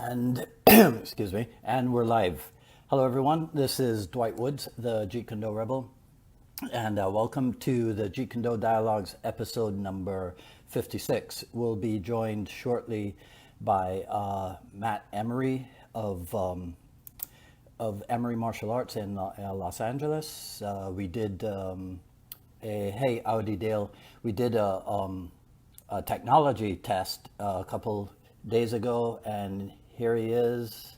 And excuse me, and we're live. Hello, everyone. This is Dwight Woods, the Jeet Kune Do Rebel, and welcome to the Jeet Kune Do Dialogues episode number 56. We'll be joined shortly by Matt Emery of Emery Martial Arts in Los Angeles. We did hey, Audi Dale. We did a technology test a couple days ago, and here he is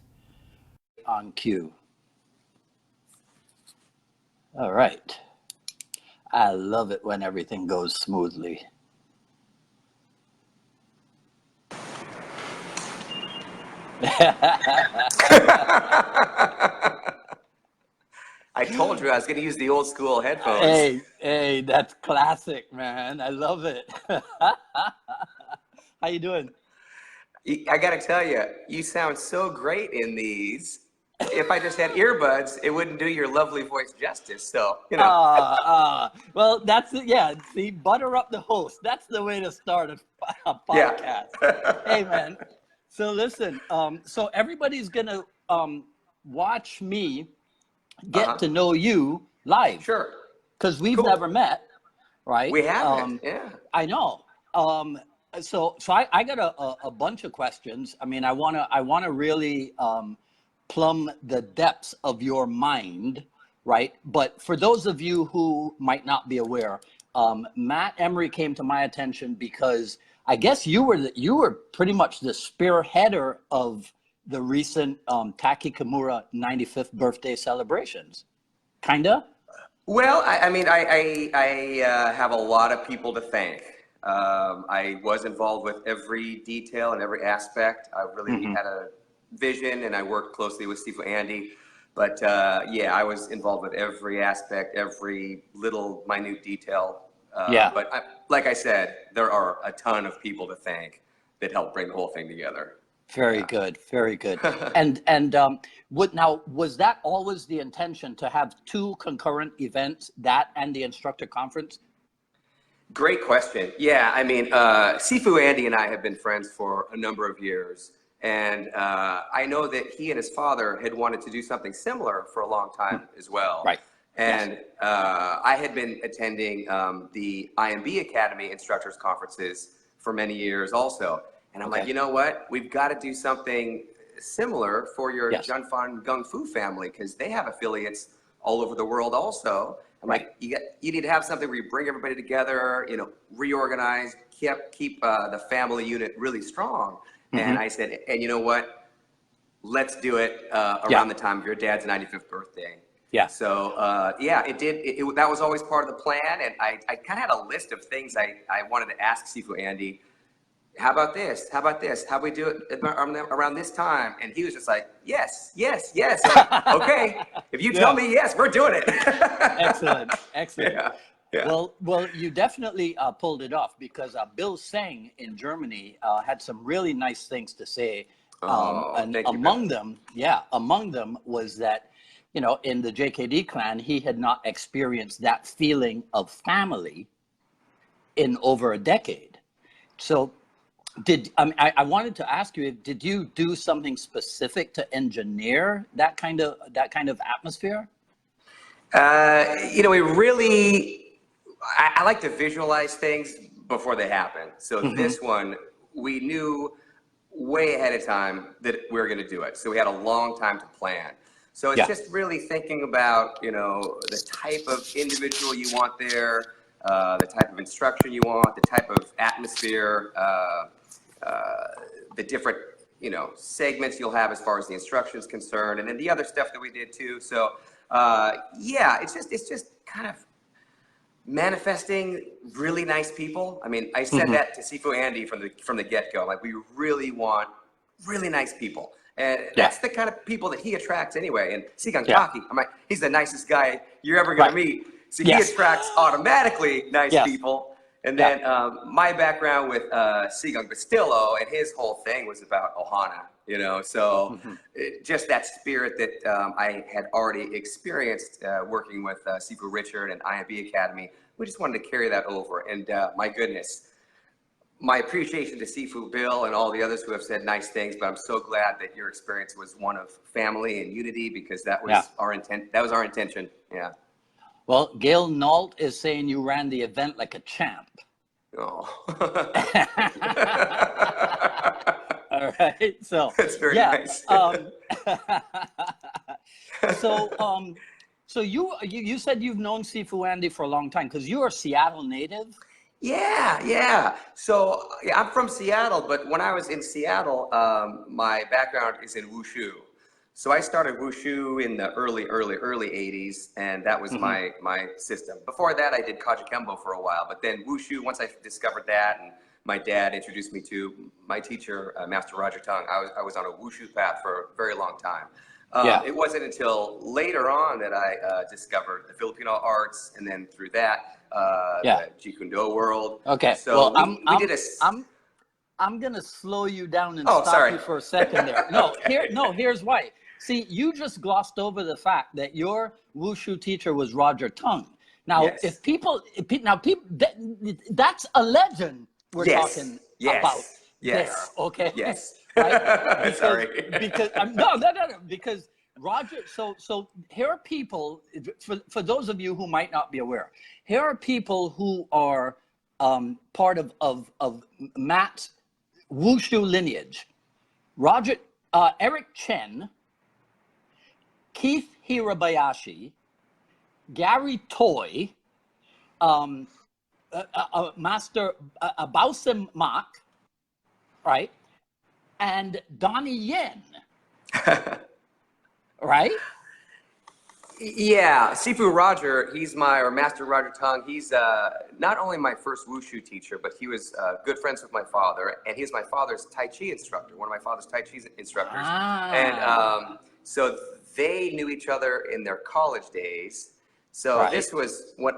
on cue. All right. I love it when everything goes smoothly. I told you I was going to use the old school headphones. Hey, that's classic, man. I love it. How you doing? I got to tell you, you sound so great in these. If I just had earbuds, it wouldn't do your lovely voice justice. So, you know. Well, that's it. Yeah, see, butter up the host. That's the way to start a podcast. Yeah. Hey, man. So listen, so everybody's going to watch me get to know you live. Sure. Because we've never met, right? We haven't, yeah. I know. So I got a bunch of questions. I mean, I wanna really plumb the depths of your mind, right? But for those of you who might not be aware, Matt Emery came to my attention because I guess you were pretty much the spearheader of the recent Taky Kimura 95th birthday celebrations, kinda. Well, I have a lot of people to thank. I was involved with every detail and every aspect. I really had a vision, and I worked closely with Sifu Andy. But yeah, I was involved with every aspect, every little minute detail. But like I said, there are a ton of people to thank that helped bring the whole thing together. Very good, very good. And was that always the intention, to have two concurrent events, that and the instructor conference? Great question. Yeah, I mean, Sifu Andy and I have been friends for a number of years, and I know that he and his father had wanted to do something similar for a long time as well. Right. And I had been attending the IMB Academy instructors conferences for many years also. And I'm like, you know what? We've got to do something similar for your Junfan Gung Fu family, because they have affiliates all over the world also. I'm like, you need to have something where you bring everybody together, you know, reorganize, keep the family unit really strong. And I said, and you know what? Let's do it around the time of your dad's 95th birthday. Yeah. So yeah, that was always part of the plan. And I kind of had a list of things I wanted to ask Sifu Andy. How about this? How about this? How we do it around this time? And he was just like, yes, yes, yes. Like, okay, if you tell me yes, we're doing it. Excellent, excellent. Yeah. Well, you definitely pulled it off, because Bill Seng in Germany had some really nice things to say. And among them was that, you know, in the JKD clan, he had not experienced that feeling of family in over a decade. So I wanted to ask you, did you do something specific to engineer that kind of atmosphere? You know, I like to visualize things before they happen. So this one, we knew way ahead of time that we were going to do it. So we had a long time to plan. So it's just really thinking about, you know, the type of individual you want there, the type of instruction you want, the type of atmosphere, the different, you know, segments you'll have as far as the instruction is concerned, and then the other stuff that we did too. So yeah, it's just kind of manifesting really nice people. I mean, I said that to Sifu Andy from the get-go. Like, we really want really nice people, and that's the kind of people that he attracts anyway. And Sigang Taki, I'm like, he's the nicest guy you're ever gonna meet. So he attracts automatically nice people. And then my background with Sigang Bustillo, and his whole thing was about Ohana, you know, so just that spirit that I had already experienced working with Sifu Richard and IMB Academy. We just wanted to carry that over, and my goodness, my appreciation to Sifu Bill and all the others who have said nice things, but I'm so glad that your experience was one of family and unity, because that was our intent. That was our intention. Yeah. Well, Gail Nault is saying you ran the event like a champ. Oh. All right. So that's very nice. So you said you've known Sifu Andy for a long time because you are a Seattle native. Yeah. So I'm from Seattle, but when I was in Seattle, my background is in Wushu. So I started Wushu in the early 80s, and that was my system. Before that, I did Kajikembo for a while, but then Wushu, once I discovered that, and my dad introduced me to my teacher, Master Roger Tung, I was on a Wushu path for a very long time. It wasn't until later on that I discovered the Filipino arts, and then through that, the Jeet Kune Do world. Okay, so well, I'm gonna slow you down and stop you for a second there. No, here's why. See, you just glossed over the fact that your Wushu teacher was Roger Tung. Now, if people, that's a legend we're talking about there. Okay. Yes. Right? Because, Sorry. Because because Roger. So here are people. For those of you who might not be aware, here are people who are part of Matt's Wushu lineage. Roger, Eric Chen, Keith Hirabayashi, Gary Toy, Master Bausim Mak, right? And Donnie Yen, right? Yeah, Sifu Roger, or Master Roger Tung, he's not only my first Wushu teacher, but he was good friends with my father, and he's my father's Tai Chi instructor, one of my father's Tai Chi instructors. And so they knew each other in their college days. So this was what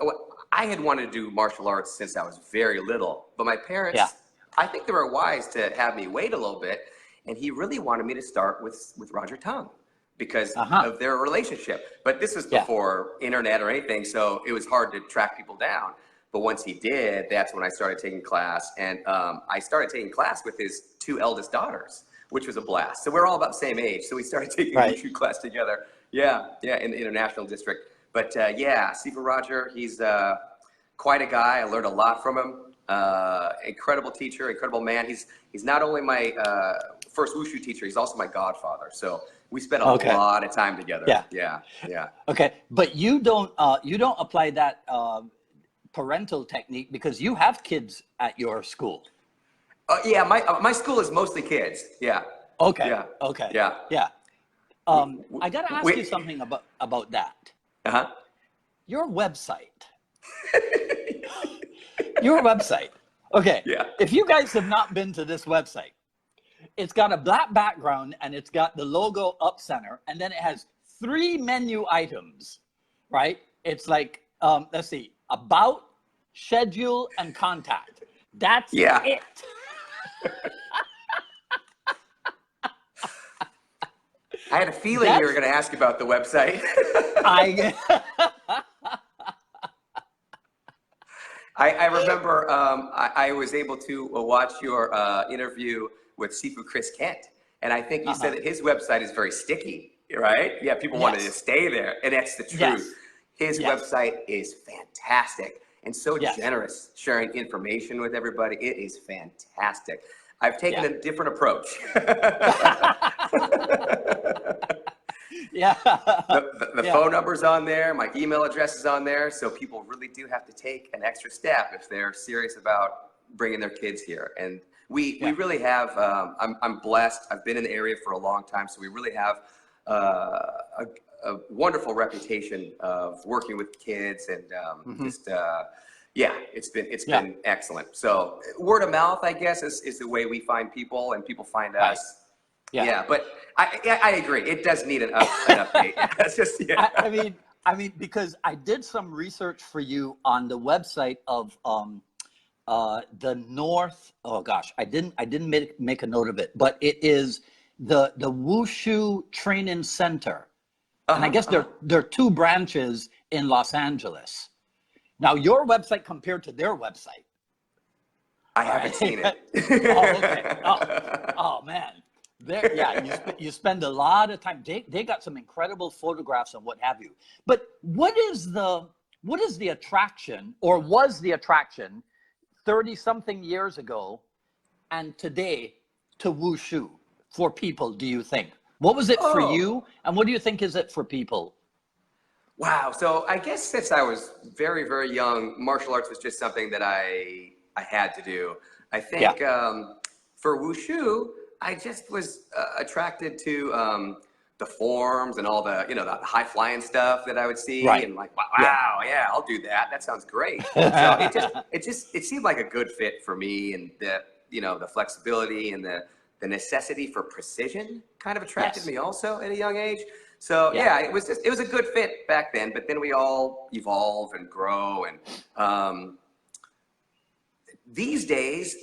I had wanted to do martial arts since I was very little, but my parents, I think they were wise to have me wait a little bit, and he really wanted me to start with Roger Tung because of their relationship. But this was before internet or anything, so it was hard to track people down. But once he did, that's when I started taking class, and I started taking class with his two eldest daughters, which was a blast. So we're all about the same age, so we started taking Wushu class together. Yeah, in the International District. But Sifu Roger, he's quite a guy. I learned a lot from him. Incredible teacher, incredible man. He's not only my first Wushu teacher, he's also my godfather. So we spent a lot of time together. Yeah. Okay, but you don't apply that parental technique because you have kids at your school. Yeah, my school is mostly kids. Yeah. Okay. Yeah. Okay. Yeah. Yeah. I got to ask you something about that. Your website. Your website. Okay. Yeah. If you guys have not been to this website, it's got a black background and it's got the logo up center, and then it has 3 menu items, right? It's like, let's see, about, schedule, and contact. That's it. I had a feeling you were going to ask about the website. I remember I was able to watch your interview with Sifu Chris Kent, and I think you said that his website is very sticky, right? Yeah, people wanted to stay there, and that's the truth. His website is fantastic and so generous, sharing information with everybody. It is fantastic. I've taken a different approach. The phone number's on there, my email address is on there, so people really do have to take an extra step if they're serious about bringing their kids here. And we really have, I'm blessed, I've been in the area for a long time, so we really have a wonderful reputation of working with kids, and it's been excellent. So word of mouth, I guess, is the way we find people, and people find us. Yeah, but I agree. It does need an update. It's just I mean, because I did some research for you on the website of the North. Oh gosh, I didn't make a note of it, but it is the Wushu Training Center, and I guess there are 2 branches in Los Angeles. Now, your website compared to their website. I haven't seen it. Oh, okay. Oh man. There, yeah, you spend a lot of time. They got some incredible photographs and what have you. But what is the attraction, or was the attraction 30 something years ago and today to Wushu for people, do you think? What was it for you, and what do you think is it for people? Wow. So I guess since I was very, very young, martial arts was just something that I had to do. I think for Wushu, I just was attracted to the forms and all the, the high flying stuff that I would see, and like, wow, yeah, I'll do that. That sounds great. So it seemed like a good fit for me, and the flexibility and the necessity for precision kind of attracted me also at a young age. So yeah, it was a good fit back then, but then we all evolve and grow, and these days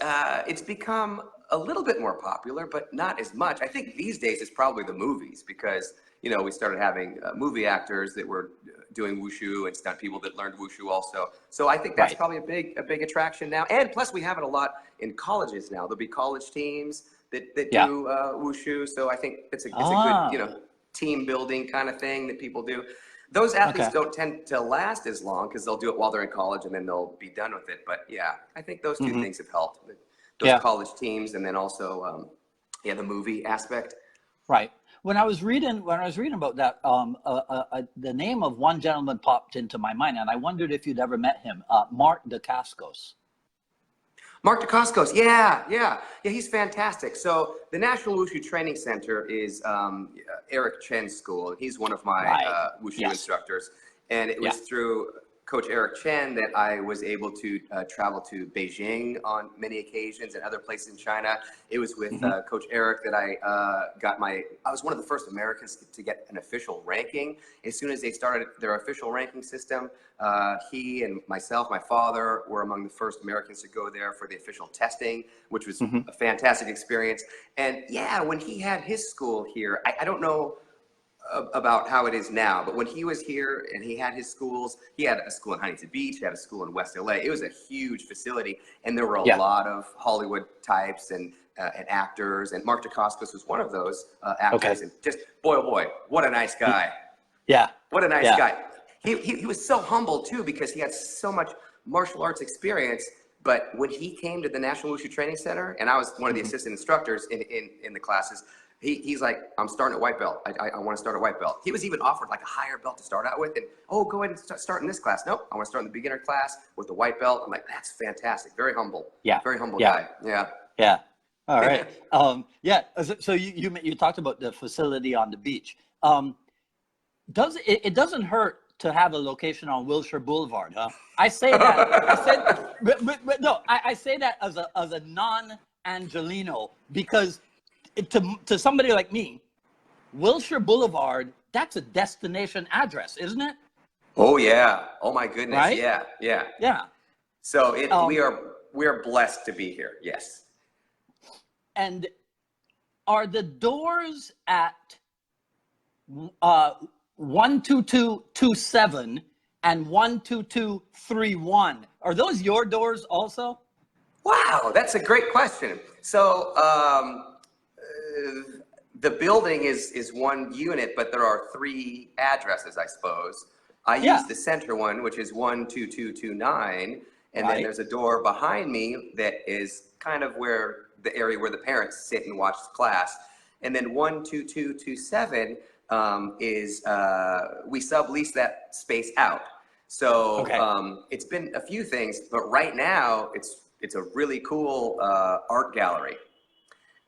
it's become a little bit more popular, but not as much. I think these days it's probably the movies, because we started having movie actors that were doing Wushu, and stunt people that learned Wushu also. So I think that's probably a big attraction now. And plus we have it a lot in colleges now. There'll be college teams that do Wushu. So I think it's a good team building kind of thing that people do. Those athletes don't tend to last as long, because they'll do it while they're in college and then they'll be done with it. But yeah, I think those two things have helped. Those college teams, and then also the movie aspect. Right. When I was reading about that, the name of one gentleman popped into my mind, and I wondered if you'd ever met him, Mark Dacascos. Mark Dacascos, yeah, he's fantastic. So the National Wushu Training Center is Eric Chen's school. He's one of my Wushu instructors, and it was through Coach Eric Chen that I was able to travel to Beijing on many occasions, and other places in China. It was with Coach Eric that I was one of the first Americans to get an official ranking. As soon as they started their official ranking system, he and myself, my father, were among the first Americans to go there for the official testing, which was a fantastic experience. And yeah, when he had his school here, I don't know about how it is now, but when he was here and he had his schools, he had a school in Huntington Beach, he had a school in West LA. It was a huge facility, and there were a lot of Hollywood types and actors, and Mark Dacascos was one of those actors. And just boy, oh boy, what a nice guy. What a nice guy. He was so humble too, because he had so much martial arts experience. But when he came to the National Wushu Training Center, and I was one of the assistant instructors in the classes, he's like, I'm starting at white belt. I want to start at white belt. He was even offered like a higher belt to start out with, and go ahead and start in this class. Nope, I want to start in the beginner class with the white belt. I'm like, that's fantastic. Very humble. Very humble guy. All right. So you talked about the facility on the beach. It doesn't hurt to have a location on Wilshire Boulevard, huh? I say that. I say that as a non-Angelino, because to somebody like me, Wilshire Boulevard, that's a destination address, isn't it? Oh yeah. Oh my goodness. Right? Yeah. So we are blessed to be here. Yes. And are the doors at 12227 and 12231, are those your doors also? Wow, that's a great question. So the building is one unit, but there are 3 addresses, I suppose. I use the center one, which is 12229, and then there's a door behind me that is kind of where the area where the parents sit and watch the class. And then 12227 is we sublease that space out. So it's been a few things, but right now it's a really cool art gallery.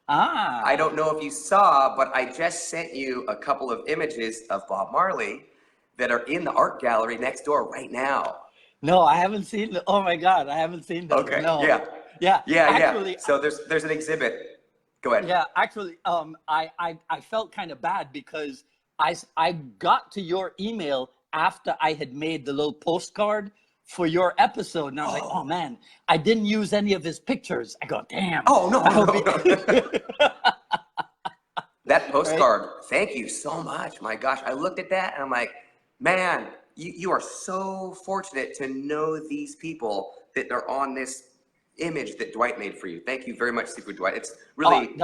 I don't know if you saw, but I just sent you a couple of images of Bob Marley that are in the art gallery next door right now. No, I haven't seen them. Oh my God, I haven't seen them. Okay. No. Yeah. Actually, so there's an exhibit. Go ahead. Yeah, actually, I felt kind of bad because I got to your email after I had made the little postcard for your episode, and I was like, oh man, I didn't use any of his pictures. I go, damn. Oh no. That postcard, thank you so much. My gosh, I looked at that and I'm like, man, you are so fortunate to know these people that are on this image that Dwight made for you. Thank you very much, Seafood Dwight. It's really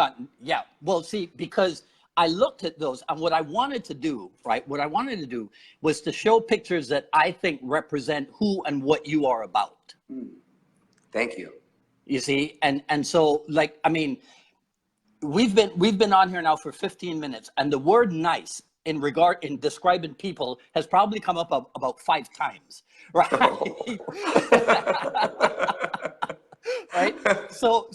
yeah. Well, see, because I looked at those, and what I wanted to do, right? What I wanted to do was to show pictures that I think represent who and what you are about. Thank you. You see, and so, like, I mean, we've been on here now for 15 minutes, and the word "nice" in describing people has probably come up about 5 times, right? Oh. Right. So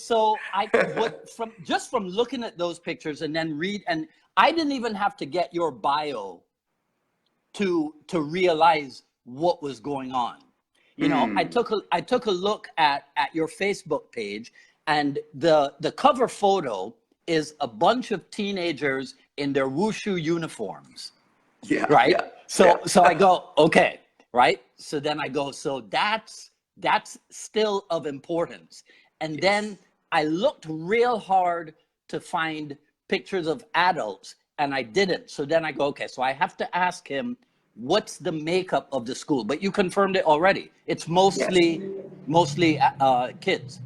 from looking at those pictures and then and I didn't even have to get your bio to realize what was going on. You know, I took a look at your Facebook page, and the cover photo is a bunch of teenagers in their Wushu uniforms. Yeah. Right. Yeah, so I go, okay, right. So then I go, so that's still of importance. And then I looked real hard to find pictures of adults, and I didn't. So then I go, okay, so I have to ask him, what's the makeup of the school? But you confirmed it already. It's mostly kids.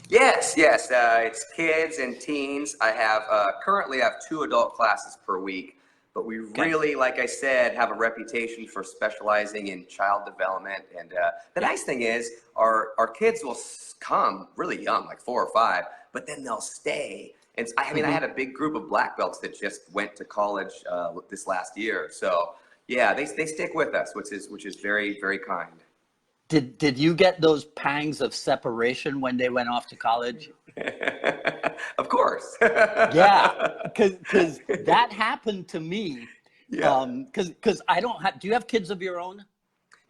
Yes. It's kids and teens. I have currently I have 2 adult classes per week, but we really, like I said, have a reputation for specializing in child development. And the nice thing is our kids will come really young, like 4 or 5, but then they'll stay. And I mean, I had a big group of black belts that just went to college this last year. So yeah, they stick with us, which is very, very kind. Did you get those pangs of separation when they went off to college? Of course. Yeah, because that happened to me. Yeah. Because I don't have. Do you have kids of your own?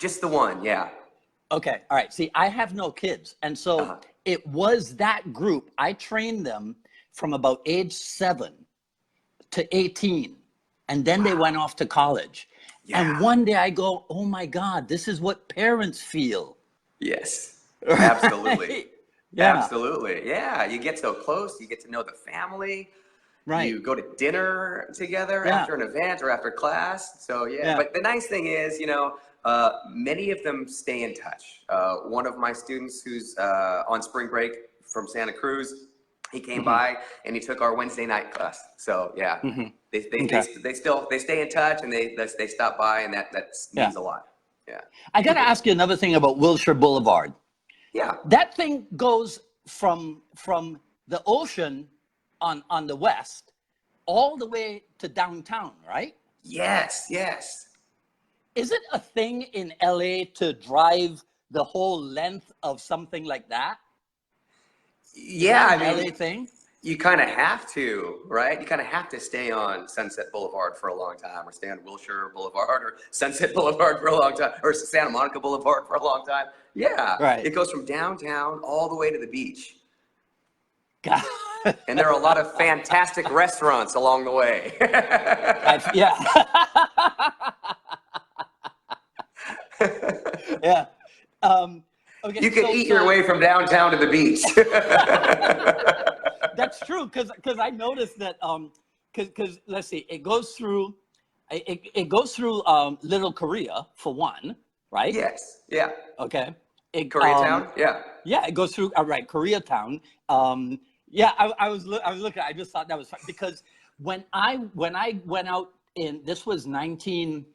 Just the one. Yeah. Okay. All right. See, I have no kids, and so it was that group. I trained them from about age 7 to 18, and then they went off to college. Yeah. And one day I go, oh my God, this is what parents feel. Yes, absolutely. Right? Yeah. Absolutely. Yeah. You get so close, you get to know the family. Right. You go to dinner together after an event or after class. So yeah. But the nice thing is, you know, many of them stay in touch. One of my students who's on spring break from Santa Cruz, he came by and he took our Wednesday night class. So yeah, they stay in touch, and they stop by, and that means a lot. Yeah. I got to ask you another thing about Wilshire Boulevard. Yeah. That thing goes from the ocean on the west all the way to downtown, right? Yes. Is it a thing in LA to drive the whole length of something like that? Yeah, I mean, LA thing? You kind of have to, right? You kind of have to stay on Sunset Boulevard for a long time, or stay on Wilshire Boulevard or Sunset Boulevard for a long time, or Santa Monica Boulevard for a long time. Yeah, right. It goes from downtown all the way to the beach. God. And there are a lot of fantastic restaurants along the way. Yeah. Yeah. Okay, you can eat your way from downtown to the beach. That's true, because I noticed that because let's see, it goes through Little Korea for one, right? Yes. Yeah. Okay. Koreatown. Yeah. Yeah, it goes through Koreatown. Yeah, I was looking. I just thought that was fun, because when I went out this was 19.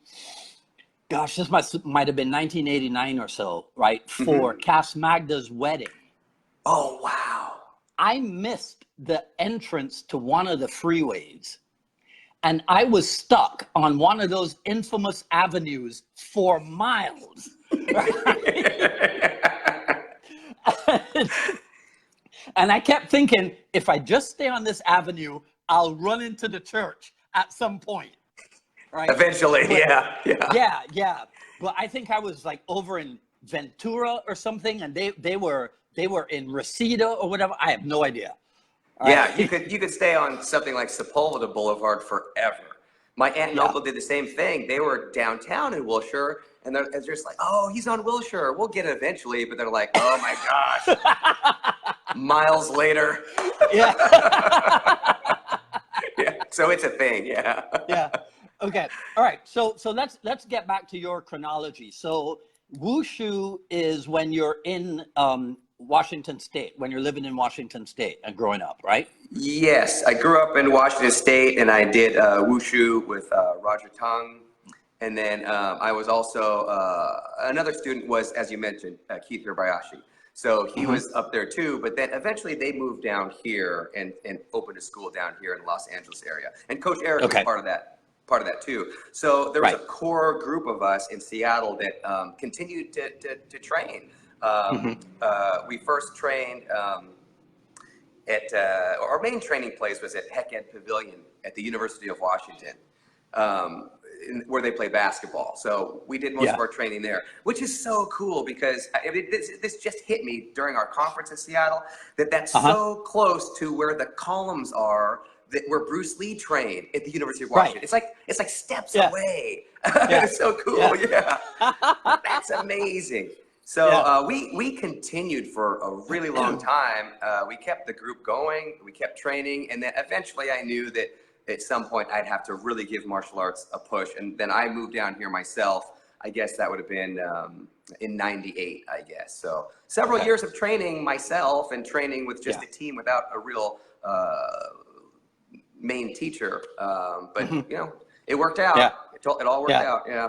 Gosh, this might have been 1989 or so, right? For Cass Magda's wedding. Oh, wow. I missed the entrance to one of the freeways, and I was stuck on one of those infamous avenues for miles. Right? And I kept thinking, if I just stay on this avenue, I'll run into the church at some point. Right? Eventually, but, yeah. But I think I was like over in Ventura or something, and they were in Reseda or whatever. I have no idea. Yeah, you could stay on something like Sepulveda Boulevard forever. My aunt and uncle did the same thing. They were downtown in Wilshire, and they're just like, oh, he's on Wilshire. We'll get it eventually. But they're like, oh my gosh, miles later. Yeah. Yeah. So it's a thing. Yeah. Yeah. Okay. All right. So let's get back to your chronology. So Wushu is when you're in Washington State, when you're living in Washington State and growing up, right? Yes, I grew up in Washington State, and I did Wushu with Roger Tung. And then I was also, another student was, as you mentioned, Keith Hirabayashi. So he was up there too, but then eventually they moved down here and opened a school down here in the Los Angeles area. And Coach Eric was part of that too. So there was a core group of us in Seattle that continued to train. We first trained at, our main training place was at Heck Ed Pavilion at the University of Washington. Where they play basketball. So we did most of our training there, which is so cool because I mean, this just hit me during our conference in Seattle, that's so close to where the columns are where Bruce Lee trained at the University of Washington. It's like steps away. It's so cool. Yeah. That's amazing. So we continued for a really long time. We kept the group going, we kept training, and then eventually I knew that at some point I'd have to really give martial arts a push. And then I moved down here myself. I guess that would have been in '98, I guess. So several years of training myself and training with just a team without a real main teacher. But you know, it worked out. It all worked out. Yeah.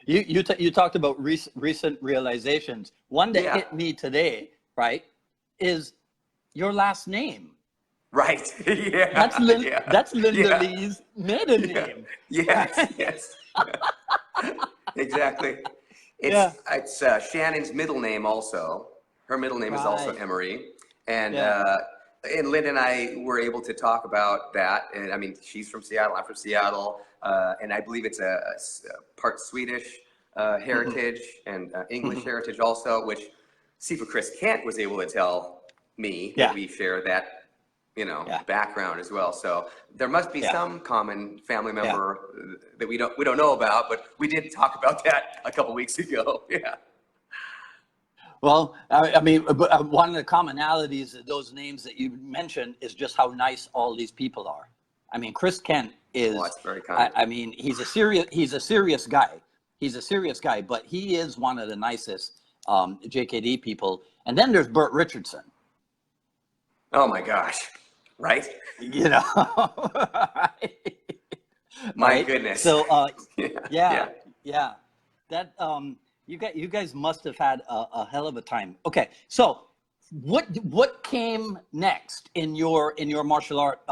You talked about recent realizations. One that hit me today, right, is your last name. Right. That's Linda Lee's maiden name. Yes. Exactly. It's Shannon's middle name also. Her middle name is also Emery. And Linda and I were able to talk about that. And I mean, she's from Seattle, I'm from Seattle. And I believe it's a part Swedish heritage and English heritage also, which Sifu Chris Kent was able to tell me that we share that background as well. So there must be some common family member that we don't know about, but we did talk about that a couple weeks ago. Yeah. Well, I mean, one of the commonalities of those names that you mentioned is just how nice all these people are. I mean, Chris Kent is. Well, that's very kind. I mean, he's a serious guy. He's a serious guy, but he is one of the nicest JKD people. And then there's Burt Richardson. Oh my gosh. Right? You know, my goodness. So, that you guys must have had a hell of a time. Okay, so what came next in your martial art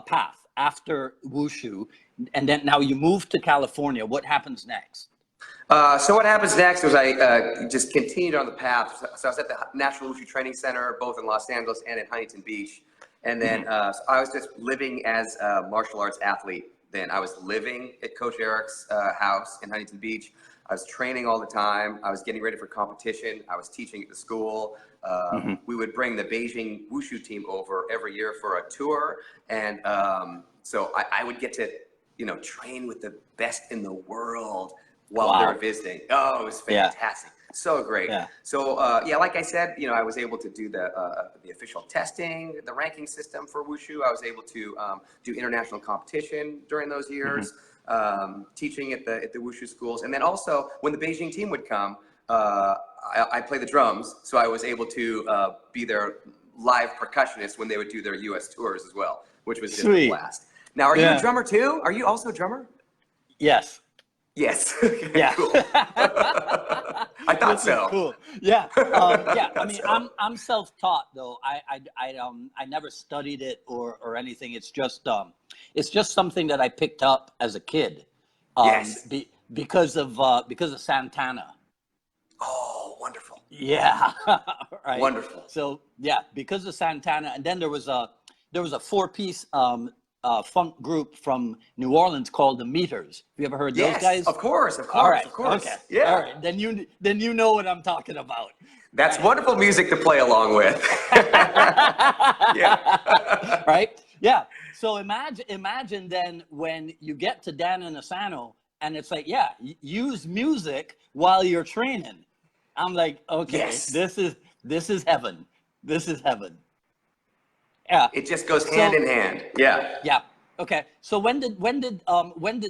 path after Wushu, and then now you moved to California? What happens next? So what happens next was I just continued on the path. So I was at the National Wushu Training Center, both in Los Angeles and in Huntington Beach. And then so I was just living as a martial arts athlete. Then I was living at Coach Eric's house in Huntington Beach. I was training all the time. I was getting ready for competition. I was teaching at the school. We would bring the Beijing Wushu team over every year for a tour. And so I would get to, train with the best in the world while they're visiting. Oh, it was fantastic. So great. So like I said, I was able to do the official testing, the ranking system for Wushu. I was able to do international competition during those years, teaching at the Wushu schools. And then also when the Beijing team would come, I play the drums. So I was able to be their live percussionist when they would do their US tours as well, which was just a blast. Now, are you a drummer too? Are you also a drummer? Yes. Yes. Cool. I thought so. Cool. Yeah. I mean, I'm self-taught though. I never studied it or anything. It's just something that I picked up as a kid. Because of Santana. Oh, wonderful. Yeah. Right. Wonderful. So because of Santana, and then there was a 4-piece funk group from New Orleans called the Meters. Have you ever heard those guys? Of course. All right. Of course. Okay. Yeah. All right. Then you know what I'm talking about. That's wonderful music to play along with. Right? Yeah. So imagine then when you get to Dan Inosanto and it's like, use music while you're training. I'm like, okay, this is heaven. This is heaven. Yeah. It just goes hand in hand. Yeah. Yeah. Okay. So when did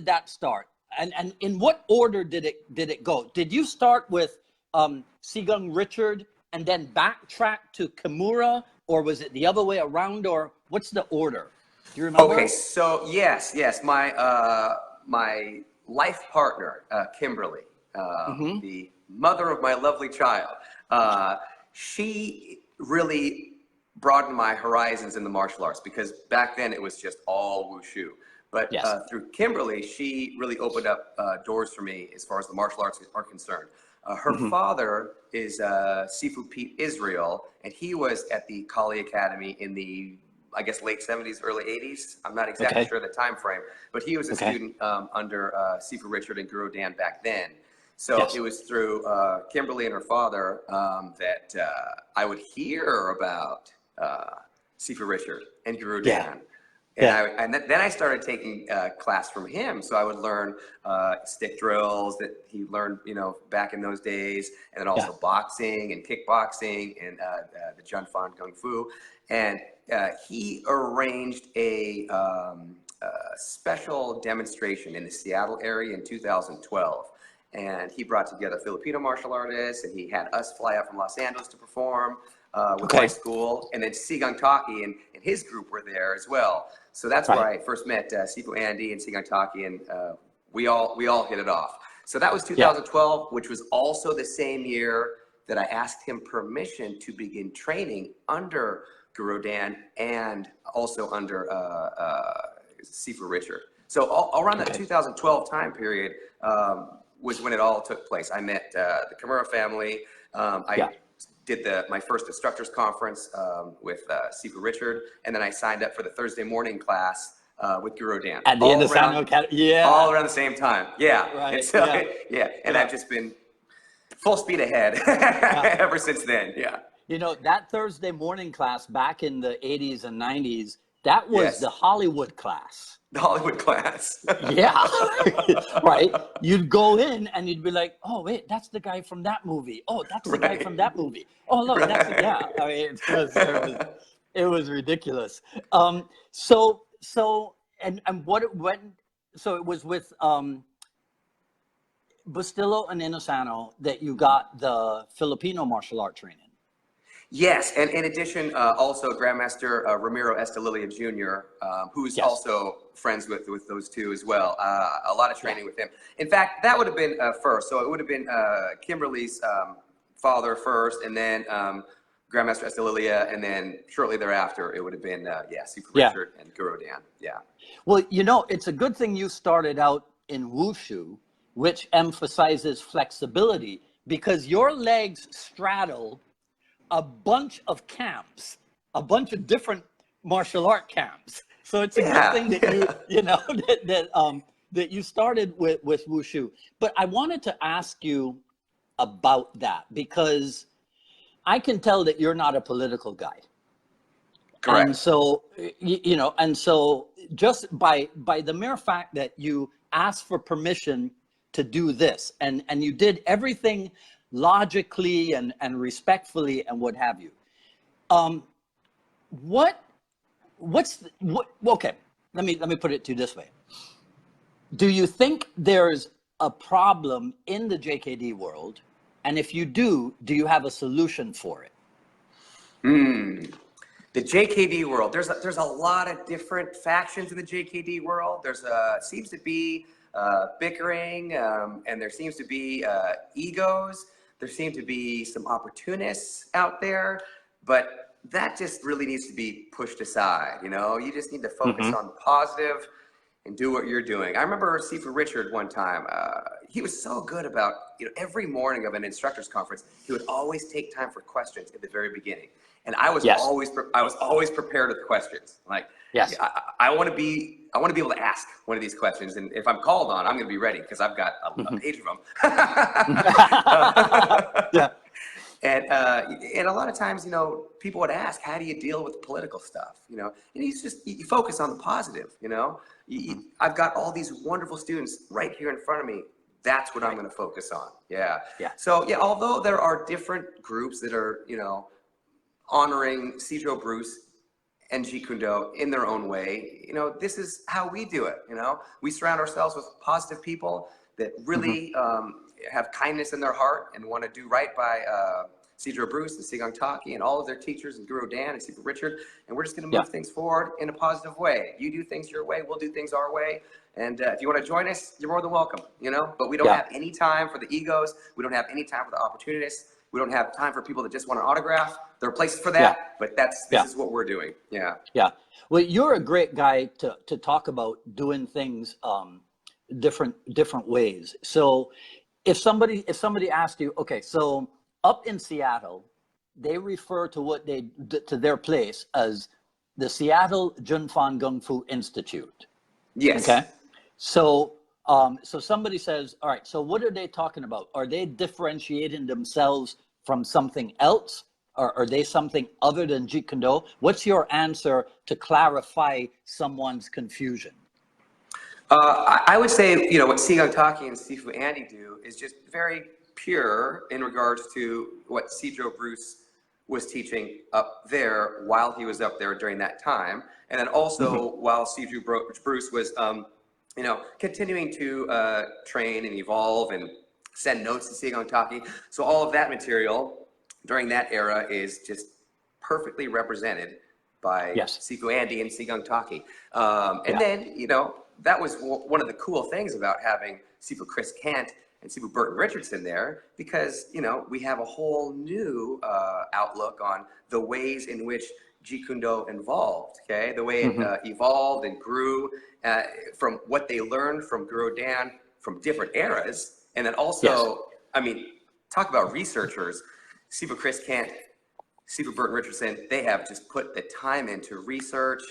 that start? And in what order did it go? Did you start with Gung Richard and then backtrack to Kimura, or was it the other way around, or what's the order? Do you remember? Okay, so yes, my my life partner, Kimberly, the mother of my lovely child, she really broadened my horizons in the martial arts, because back then it was just all Wushu. But through Kimberly, she really opened up doors for me as far as the martial arts are concerned. Her father is Sifu Pete Israel, and he was at the Kali Academy in the, I guess, late 70s, early 80s. I'm not exactly sure the time frame, but he was a student under Sifu Richard and Guru Dan back then. So it was through Kimberly and her father that I would hear about Sifu Richard and Guru Dan. And then I started taking class from him. So I would learn stick drills that he learned, you know, back in those days, and then also boxing and kickboxing and the Junfan Kung Fu. And he arranged a special demonstration in the Seattle area in 2012. And he brought together Filipino martial artists, and he had us fly out from Los Angeles to perform with my school. And then Gung Taky and his group were there as well. So that's where I first met Sifu Andy and Gung Taky, and we all hit it off. So that was 2012, which was also the same year that I asked him permission to begin training under Guru Dan and also under Sifu Richard. So around that 2012 time period was when it all took place. I met the Kimura family. I did my first instructors conference with Sifu Richard, and then I signed up for the Thursday morning class with Guru Dan. At the Inosanto Academy, all around the same time, And so, and I've just been full speed ahead ever since then, You know, that Thursday morning class back in the 80s and 90s, that was the Hollywood class. The Hollywood class. Right. You'd go in and you'd be like, oh, wait, that's the guy from that movie. Oh, that's the guy from that movie. Oh, look, that's I mean, it was ridiculous. So what it went, so it was with Bustillo and Inosanto that you got the Filipino martial art training. Yes, and in addition, also Grandmaster Ramiro Estelilia Jr., who's also friends with those two as well. A lot of training with him. In fact, that would have been first. So it would have been Kimberly's father first, and then Grandmaster Estelilia, and then shortly thereafter, it would have been, Sifu Richard and Guru Dan. Well, you know, it's a good thing you started out in Wushu, which emphasizes flexibility, because your legs straddle a bunch of camps, a bunch of different martial art camps. So it's a good thing that you know that you started with Wushu. But I wanted to ask you about that, because I can tell that you're not a political guy. Correct. And so and so just by the mere fact that you asked for permission to do this, and you did everything logically and respectfully and what have you. Okay, let me put it to you this way. Do you think there's a problem in the JKD world? And if you do you have a solution for it? The JKD world, there's a lot of different factions in the JKD world. Seems to be bickering, and there seems to be egos. There seem to be some opportunists out there, but that just really needs to be pushed aside. You know, you just need to focus on positive and do what you're doing. I remember Sifu Richard one time, he was so good about, every morning of an instructors conference, he would always take time for questions at the very beginning. And I was always prepared with questions. Like, I want to be able to ask one of these questions, and if I'm called on, I'm going to be ready, because I've got a page of them. And a lot of times, people would ask, how do you deal with political stuff? And you focus on the positive. I've got all these wonderful students right here in front of me. That's what I'm going to focus on. So although there are different groups that are honoring Sijo Bruce and Jeet Kune Do in their own way, this is how we do it. We surround ourselves with positive people that really have kindness in their heart and want to do right by Cedro Bruce and Sigang Taki and all of their teachers and Guru Dan and Super Richard. And we're just going to move things forward in a positive way. You do things your way, we'll do things our way. And if you want to join us, you're more than welcome, you know, but we don't have any time for the egos. We don't have any time for the opportunists. We don't have time for people that just want an autograph. There are places for that, but this is what we're doing. Yeah. Well, you're a great guy to talk about doing things different ways. So if somebody asked you, okay, so up in Seattle, they refer to to their place as the Seattle Junfan Gung Fu Institute. Yes. Okay. So so somebody says, all right, so what are they talking about? Are they differentiating themselves from something else? Or are they something other than Jeet Kune Do? What's your answer to clarify someone's confusion? I would say, you know, what Sigang Taki and Sifu Andy do is just very pure in regards to what Cedro Bruce was teaching up there while he was up there during that time. And then also while Cedro Bruce was, you know, continuing to train and evolve and send notes to Sigang Taki. So all of that material during that era is just perfectly represented by Sifu Andy and Sigang Taki. And then, you know, that was one of the cool things about having Sifu Chris Kent and Sifu Burton Richardson there, because, you know, we have a whole new outlook on the ways in which Jeet Kune Do evolved, okay? The way it evolved and grew from what they learned from Guru Dan from different eras. And then also, I mean, talk about researchers. Sifu Chris Kent, Sifu Burton Richardson, they have just put the time into research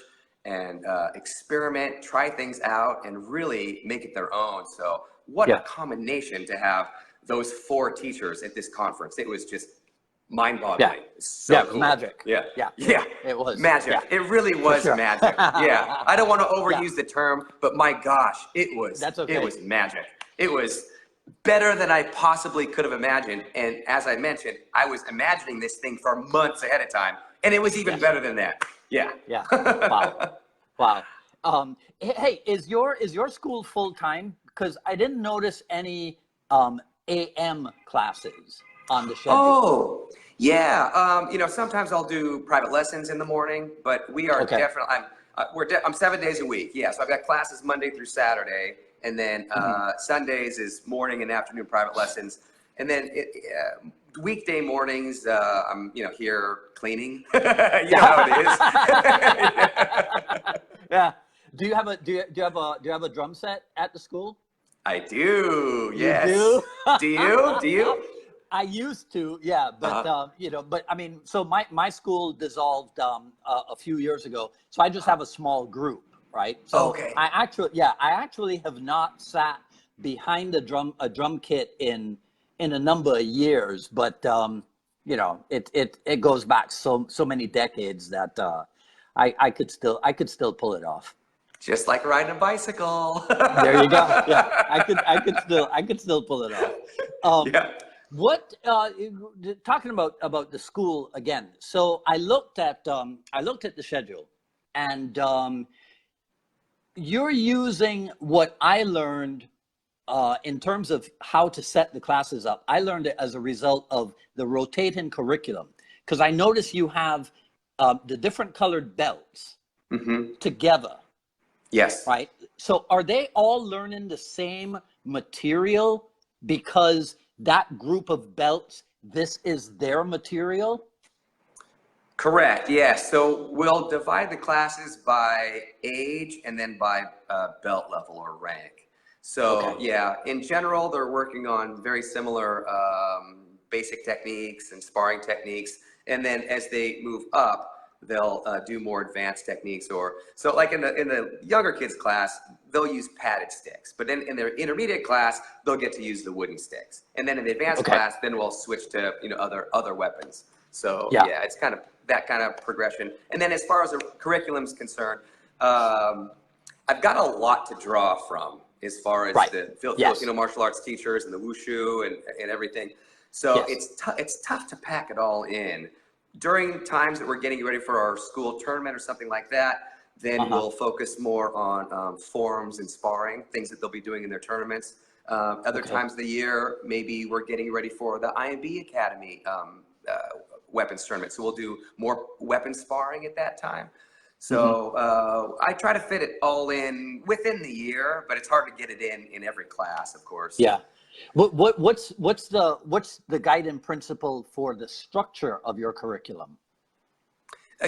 and experiment, try things out, and really make it their own. So what a combination to have those four teachers at this conference. It was just mind-boggling. So cool. Magic. Yeah, it was magic. It really was magic. I don't want to overuse the term, but my gosh, it was magic. It was better than I possibly could have imagined. And as I mentioned, I was imagining this thing for months ahead of time, and it was even better than that. Wow. Hey, is your school full-time? Because I didn't notice any AM classes on the schedule. Oh, yeah. You know, sometimes I'll do private lessons in the morning, but we are definitely, I'm 7 days a week. Yeah, so I've got classes Monday through Saturday, and then Sundays is morning and afternoon private lessons, and then weekday mornings I'm here cleaning. You know how it is. Do you have a drum set at the school? I do. Yes. You do? Do you? I used to, but but I mean, so my school dissolved a few years ago, so I just have a small group, right? So I actually have not sat behind a drum kit in a number of years, but it goes back so many decades that I could still pull it off. Just like riding a bicycle. There you go. Yeah, I could still pull it off. What talking about the school again? So I looked at the schedule, and you're using what I learned in terms of how to set the classes up. I learned it as a result of the rotating curriculum, because I noticed you have the different colored belts together. Yes. Right. So are they all learning the same material because that group of belts, this is their material? Correct. Yes. So we'll divide the classes by age and then by belt level or rank. So in general, they're working on very similar basic techniques and sparring techniques. And then as they move up, they'll do more advanced techniques, so like in the younger kids class, they'll use padded sticks, but then in their intermediate class, they'll get to use the wooden sticks. And then in the advanced class, then we'll switch to other weapons. So it's kind of that kind of progression. And then as far as the curriculum is concerned, I've got a lot to draw from as far as the Filipino martial arts teachers and the Wushu and everything. So it's tough to pack it all in. During times that we're getting ready for our school tournament or something like that, then we'll focus more on forms and sparring, things that they'll be doing in their tournaments. Other times of the year, maybe we're getting ready for the IMB Academy weapons tournament. So we'll do more weapon sparring at that time. So I try to fit it all in within the year, but it's hard to get it in every class, of course. Yeah. What's the guiding principle for the structure of your curriculum?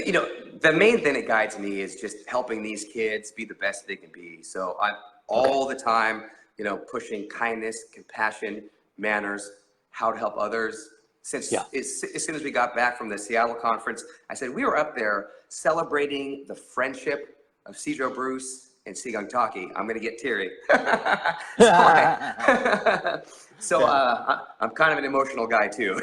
You know, the main thing that guides me is just helping these kids be the best they can be. So I'm all the time, you know, pushing kindness, compassion, manners, how to help others. Since as soon as we got back from the Seattle conference, I said we were up there celebrating the friendship of Cedro Bruce and Gung Taky. I'm going to get teary. So I'm kind of an emotional guy too.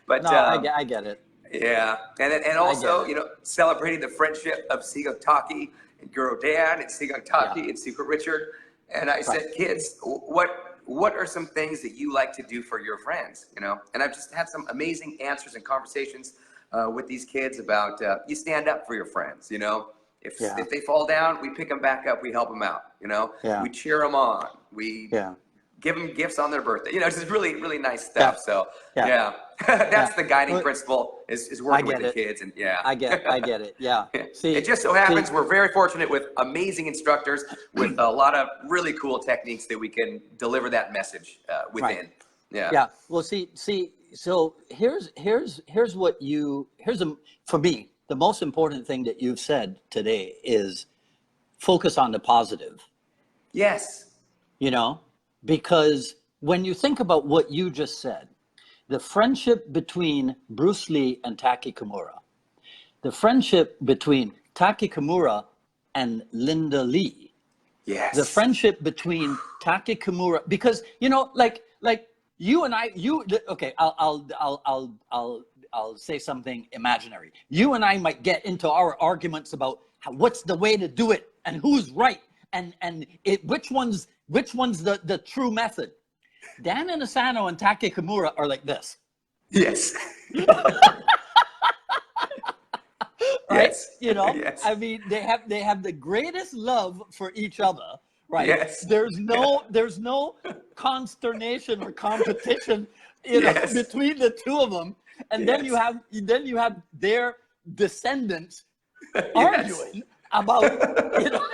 But no, I get it. Yeah, and also, you know, celebrating the friendship of Gung Taky and Guru Dan and Gung Taky and Secret Richard. And I said, kids, what are some things that you like to do for your friends? You know, and I've just had some amazing answers and conversations with these kids about you stand up for your friends. You know, if they fall down, we pick them back up, we help them out. You know, we cheer them on, we give them gifts on their birthday. You know, it's just really, really nice stuff. So that's the guiding principle is working with the kids. And I get it. Yeah. See, it just so happens we're very fortunate with amazing instructors with a lot of really cool techniques that we can deliver that message within. Right. Yeah. Well, see, so here's for me, the most important thing that you've said today is focus on the positive. Yes. You know, because when you think about what you just said, the friendship between Bruce Lee and Taky Kimura, the friendship between Taky Kimura and Linda Lee, the friendship between Taky Kimura, because, you know, like you and I, okay, I'll say something imaginary. You and I might get into our arguments about what's the way to do it and who's right and which one's the true method. Dan Inosanto and Taky Kimura are like this. Yes. Right? Yes. You know, I mean, they have the greatest love for each other, right? Yes. There's no consternation or competition, you know, between the two of them. And then you have their descendants arguing about, you know.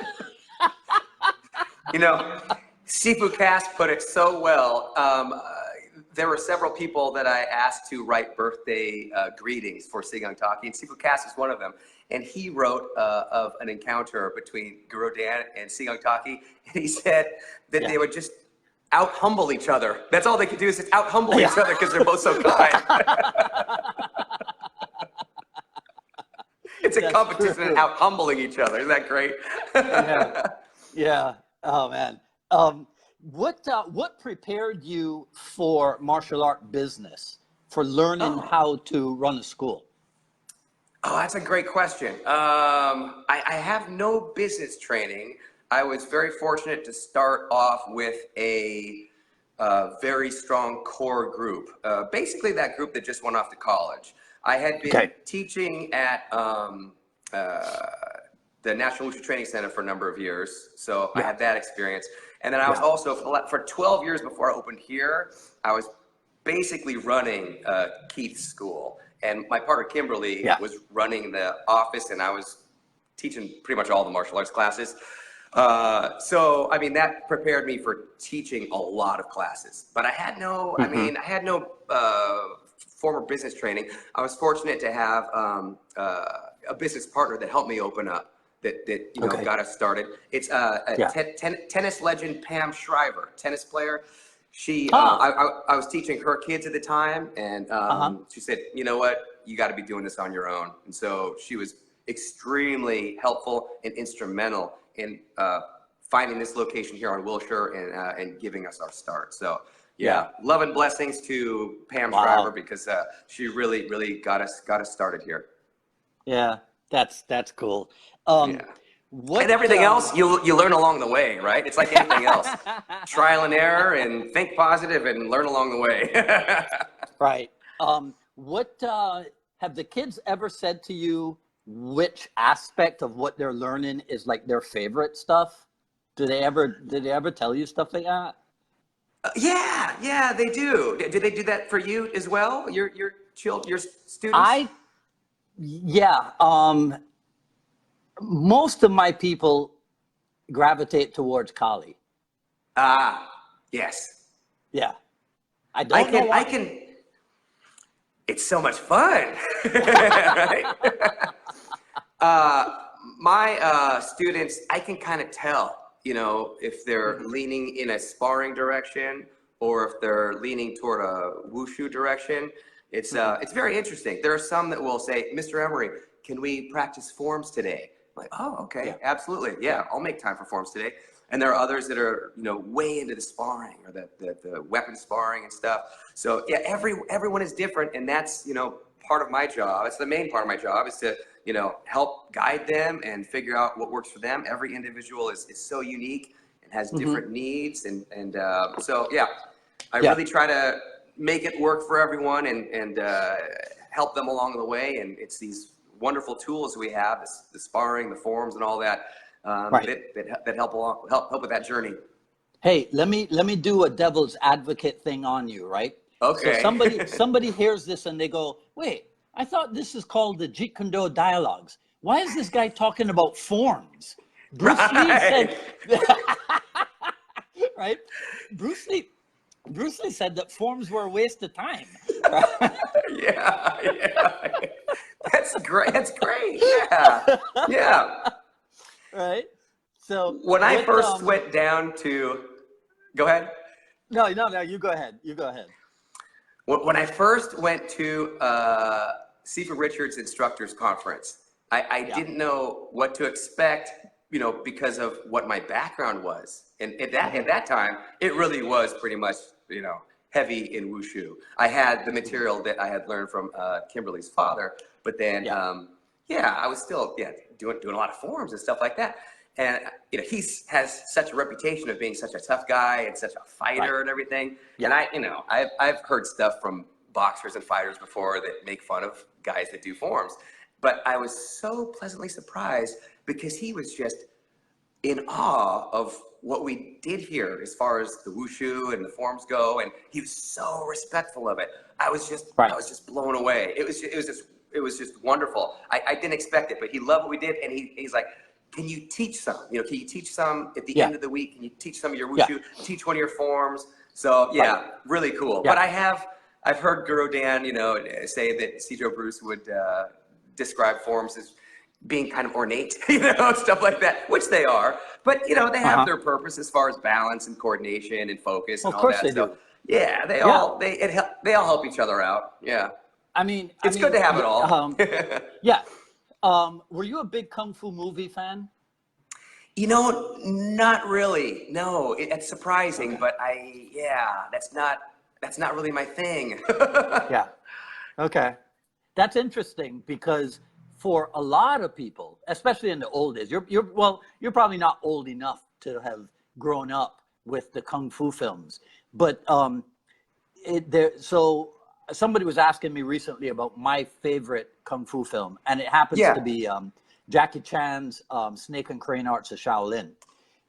You know, Sifu Cass put it so well. There were several people that I asked to write birthday greetings for Gung Taky, and Sifu Cass was one of them. And he wrote of an encounter between Guru Dan and Gung Taky, and he said that they would just out-humble each other. That's all they could do is just out-humble each other because they're both so kind. It's a competition in out-humbling each other. Isn't that great? Yeah. Oh, man. What prepared you for martial art business, for learning how to run a school? Oh, that's a great question. I have no business training. I was very fortunate to start off with a very strong core group. Basically that group that just went off to college. I had been teaching at the National Wushu Training Center for a number of years. So I had that experience. And then I was also, for 12 years before I opened here, I was basically running Keith's school. And my partner, Kimberly, was running the office, and I was teaching pretty much all the martial arts classes. So, I mean, that prepared me for teaching a lot of classes. But I had no, I mean, I had no former business training. I was fortunate to have a business partner that helped me open up. That you know got us started. It's tennis legend Pam Shriver, tennis player. She I was teaching her kids at the time, and she said, you know what, you got to be doing this on your own. And so she was extremely helpful and instrumental in finding this location here on Wilshire and giving us our start. So love and blessings to Pam Shriver, because she really got us started here. Yeah, that's cool. And everything else you learn along the way, right? It's like anything else. Trial and error, and think positive and learn along the way. Right. What have the kids ever said to you, which aspect of what they're learning is like their favorite stuff? Did they ever tell you stuff like that? Yeah, they do. Do they do that for you as well? Your students? Yeah. Most of my people gravitate towards Kali. Ah, yes. Yeah. I don't know why. It's so much fun, right? My students, I can kind of tell, if they're leaning in a sparring direction or if they're leaning toward a wushu direction. It's very interesting. There are some that will say, Mr. Emery, can we practice forms today? I'm like, oh, okay, Yeah. absolutely. Yeah, I'll make time for forms today. And there are others that are, way into the sparring or the weapon sparring and stuff. So yeah, everyone is different, and that's, part of my job. It's the main part of my job is to, help guide them and figure out what works for them. Every individual is so unique and has different needs, and so yeah, I really try to make it work for everyone and help them along the way. And it's these wonderful tools we have, the sparring, the forms, and all that. That help with that journey. Hey, let me do a devil's advocate thing on you, right? Okay. So somebody hears this and they go, wait, I thought this is called the Jeet Kune Do dialogues. Why is this guy talking about forms? Bruce Lee said, right? Bruce Lee said that forms were a waste of time. Right? Yeah. That's great. Yeah. Right. So when I first went down to, go ahead. No, you go ahead. When I first went to Seafood Richards Instructors Conference, I didn't know what to expect, because of what my background was. And at that time, it really was pretty much, heavy in Wushu. I had the material that I had learned from Kimberly's father, but then, I was still, doing a lot of forms and stuff like that. And, he has such a reputation of being such a tough guy and such a fighter and everything. Yeah. And I've heard stuff from boxers and fighters before that make fun of guys that do forms. But I was so pleasantly surprised because he was just in awe of what we did here as far as the wushu and the forms go, and he was so respectful of it. I was just blown away. It was just wonderful. I didn't expect it, but he loved what we did, and he's like, can you teach some? Can you teach some at the end of the week? Can you teach some of your wushu? Teach one of your forms? So really cool. But I've heard Guru Dan, say that Cedro Bruce would describe forms as being kind of ornate, stuff like that, which they are. But they have their purpose as far as balance and coordination and focus and all that. Of course they do. Yeah, they all help each other out. Yeah. I mean, it's good to have it all. Were you a big Kung Fu movie fan? Not really. No, it's surprising, but that's not really my thing. Yeah. Okay. That's interesting because for a lot of people, especially in the old days, you're probably not old enough to have grown up with the Kung Fu films, but so somebody was asking me recently about my favorite Kung Fu film, and it happens to be Jackie Chan's Snake and Crane Arts of Shaolin.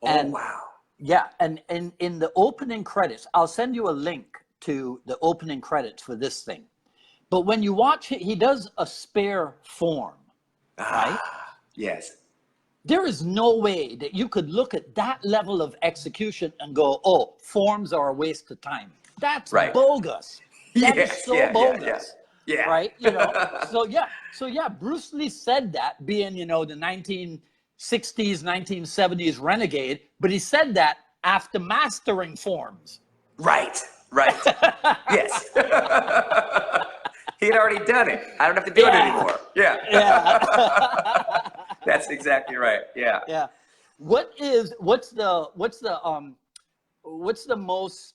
Wow. Yeah, and in the opening credits, I'll send you a link to the opening credits for this thing. But when you watch it, he does a spare form, right? Yes. There is no way that you could look at that level of execution and go, oh, forms are a waste of time. That's bogus. That is so bogus. Yeah. Right? So Bruce Lee said that being, the 1960s, 1970s renegade, but he said that after mastering forms. Right. Yes. He had already done it. I don't have to do it anymore. Yeah. That's exactly right. Yeah. Yeah. What's the most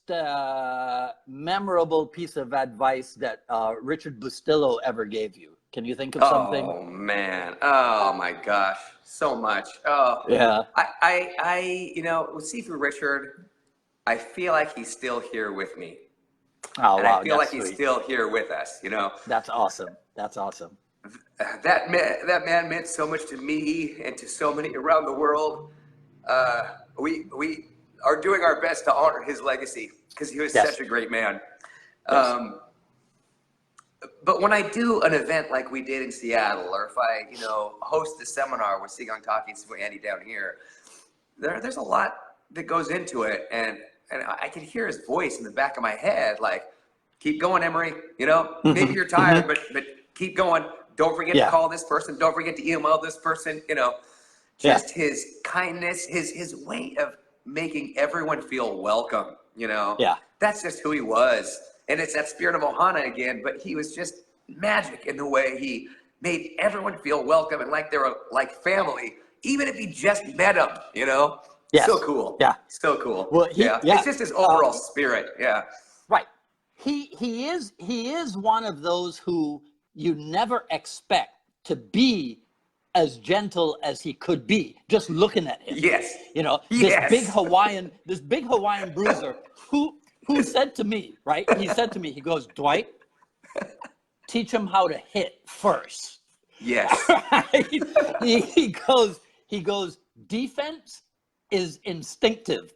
memorable piece of advice that Richard Bustillo ever gave you? Can you think of something? Oh man! Oh my gosh! So much. Oh yeah. I with Seafood Richard, I feel like he's still here with me. Oh wow! I feel like he's still here with us. That's awesome. That man meant so much to me and to so many around the world. are doing our best to honor his legacy because he was such a great man. Yes. But when I do an event like we did in Seattle, or if I, host a seminar with Gung, Taky, and Andy down here, there's a lot that goes into it, and I can hear his voice in the back of my head, like, keep going, Emery. Maybe you're tired, but keep going. Don't forget to call this person. Don't forget to email this person. Just his kindness, his way of making everyone feel welcome. That's just who he was. And it's that spirit of Ohana again, but he was just magic in the way he made everyone feel welcome and like they were like family, even if he just met them, Yes. So cool. Yeah. So cool. Well, it's just his overall spirit. Yeah. Right. He is one of those who you never expect to be as gentle as he could be, just looking at him. Yes. This big Hawaiian bruiser who said to me, right? He said to me, he goes, Dwight, teach him how to hit first. Yes. He goes, defense is instinctive.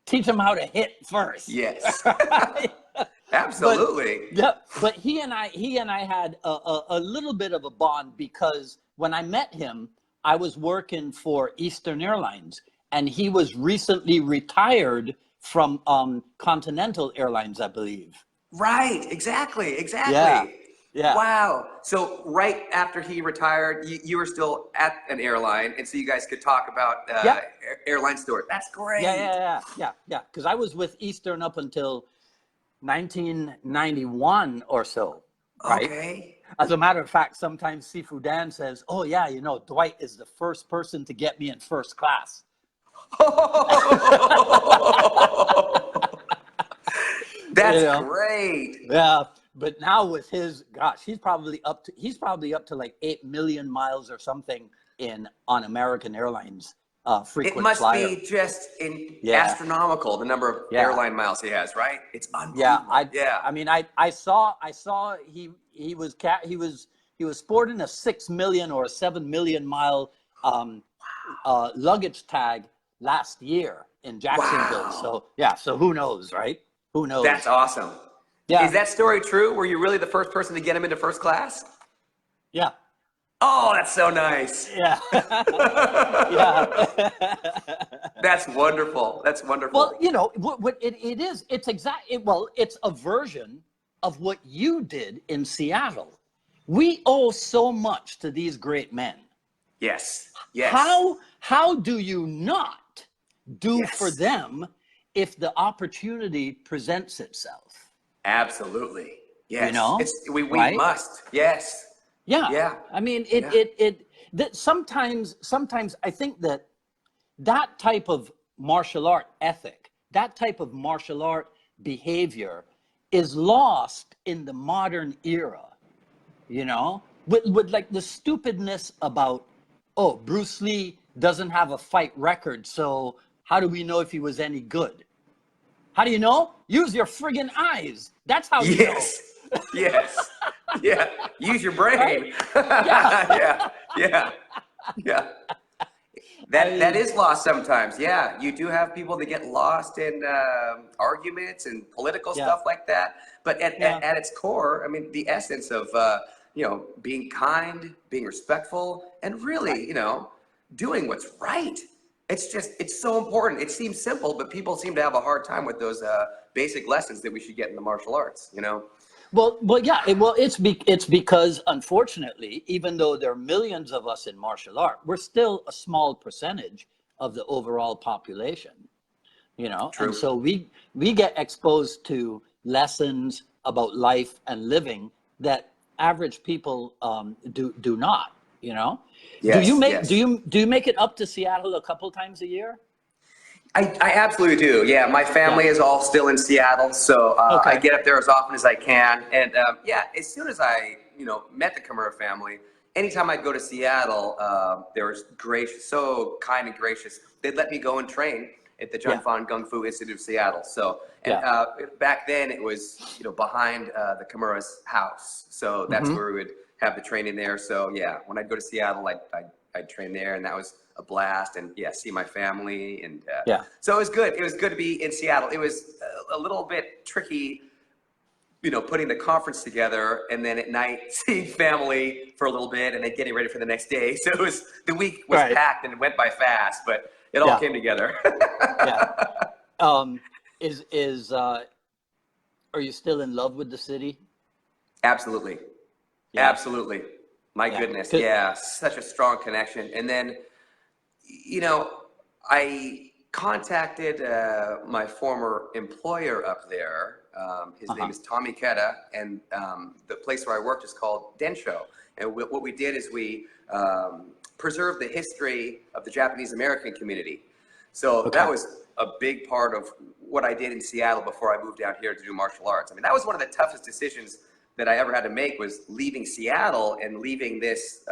Teach him how to hit first. Yes. Absolutely. But he and I had a little bit of a bond because when I met him, I was working for Eastern Airlines, and he was recently retired from Continental Airlines, I believe. Right. Exactly. Yeah. Wow. So right after he retired, you were still at an airline, and so you guys could talk about airline stories. That's great. Yeah. Because I was with Eastern up until 1991 or so. Right. Okay. As a matter of fact, sometimes Sifu Dan says, "Oh yeah, Dwight is the first person to get me in first class." That's great. Yeah, but now with his, gosh, he's probably up to like 8 million miles or something on American Airlines frequent It must flyer. be just astronomical, the number of airline miles he has, right? It's unbelievable. I mean, I saw he was sporting a 6 million or a 7 million mile luggage tag last year in Jacksonville. Wow. So who knows, right? Who knows? That's awesome. Yeah. Is that story true? Were you really the first person to get him into first class? Yeah. Oh, that's so nice. Yeah. Yeah. That's wonderful. That's wonderful. Well, what it is, it's a version of what you did in Seattle. We owe so much to these great men. Yes. How do you not do for them if the opportunity presents itself? Absolutely. Yes. We must. Yes. Yeah. I mean, that sometimes I think that type of martial art ethic, that type of martial art behavior is lost in the modern era, with like the stupidness about, oh, Bruce Lee doesn't have a fight record, so how do we know if he was any good? How do you know? Use your friggin' eyes. That's how you know. Yes. Yeah. Use your brain. Right? Yeah. That is lost sometimes. Yeah. You do have people that get lost in arguments and political stuff like that. But at its core, I mean, the essence of, being kind, being respectful, and really, doing what's right. It's so important. It seems simple, but people seem to have a hard time with those basic lessons that we should get in the martial arts, Well, it's because, unfortunately, even though there are millions of us in martial art, we're still a small percentage of the overall population, True. And so we get exposed to lessons about life and living that average people do not, Yes, do you make it up to Seattle a couple times a year? I absolutely do. Yeah, my family is all still in Seattle, so I get up there as often as I can. And as soon as I met the Kimura family, anytime I'd go to Seattle, they were gracious, so kind and gracious. They'd let me go and train at the Junfan Gung Fu Institute of Seattle. So and, back then it was, you know, behind the Kimura's house. So that's where we would have the training there. So yeah, when I'd go to Seattle, I'd train there, and that was a blast. And yeah, see my family, and so it was good. It was good to be in Seattle. It was a little bit tricky, you know, putting the conference together and then at night seeing family for a little bit and then getting ready for the next day. So it was, the week was packed and it went by fast, but it all came together. Are you still in love with the city? Absolutely. Absolutely. My goodness. Yeah. Such a strong connection. And then, you know, I contacted my former employer up there. His name is Tommy Keta, and the place where I worked is called Densho. And what we did is we preserved the history of the Japanese American community. So that was a big part of what I did in Seattle before I moved down here to do martial arts. I mean, that was one of the toughest decisions that I ever had to make, was leaving Seattle and leaving this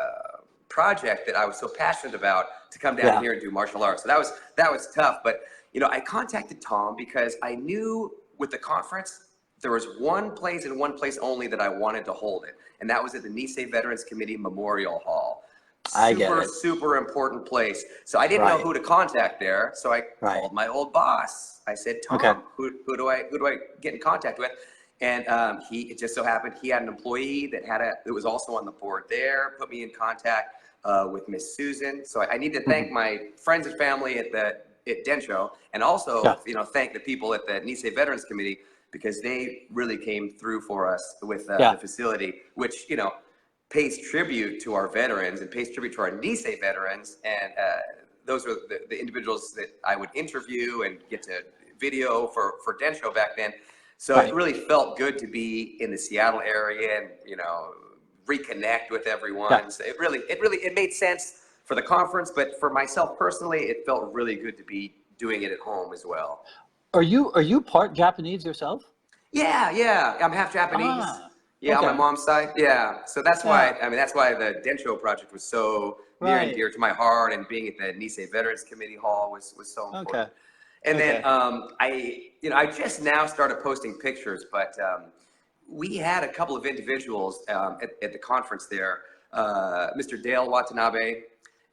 project that I was so passionate about to come down here and do martial arts. So that was tough. But, you know, I contacted Tom because I knew with the conference, there was one place and one place only that I wanted to hold it. And that was at the Nisei Veterans Committee Memorial Hall. Super important place. So I didn't know who to contact there. So I called my old boss. I said, Tom, who do I get in contact with? And it just so happened he had an employee that was also on the board there, put me in contact with Miss Susan. So I need to thank my friends and family at Densho, and also, you know, thank the people at the Nisei Veterans Committee, because they really came through for us with the facility, which, you know, pays tribute to our veterans and pays tribute to our Nisei veterans. And those were the individuals that I would interview and get to video for Densho back then. So it really felt good to be in the Seattle area and, you know, reconnect with everyone. So it made sense for the conference, but for myself personally, it felt really good to be doing it at home as well. Are you part Japanese yourself? Yeah. I'm half Japanese. On my mom's side. Yeah. So that's why, I mean, that's why the Densho project was so near and dear to my heart, and being at the Nisei Veterans Committee Hall was so important. And then I just now started posting pictures, but we had a couple of individuals at the conference there, Mr. Dale Watanabe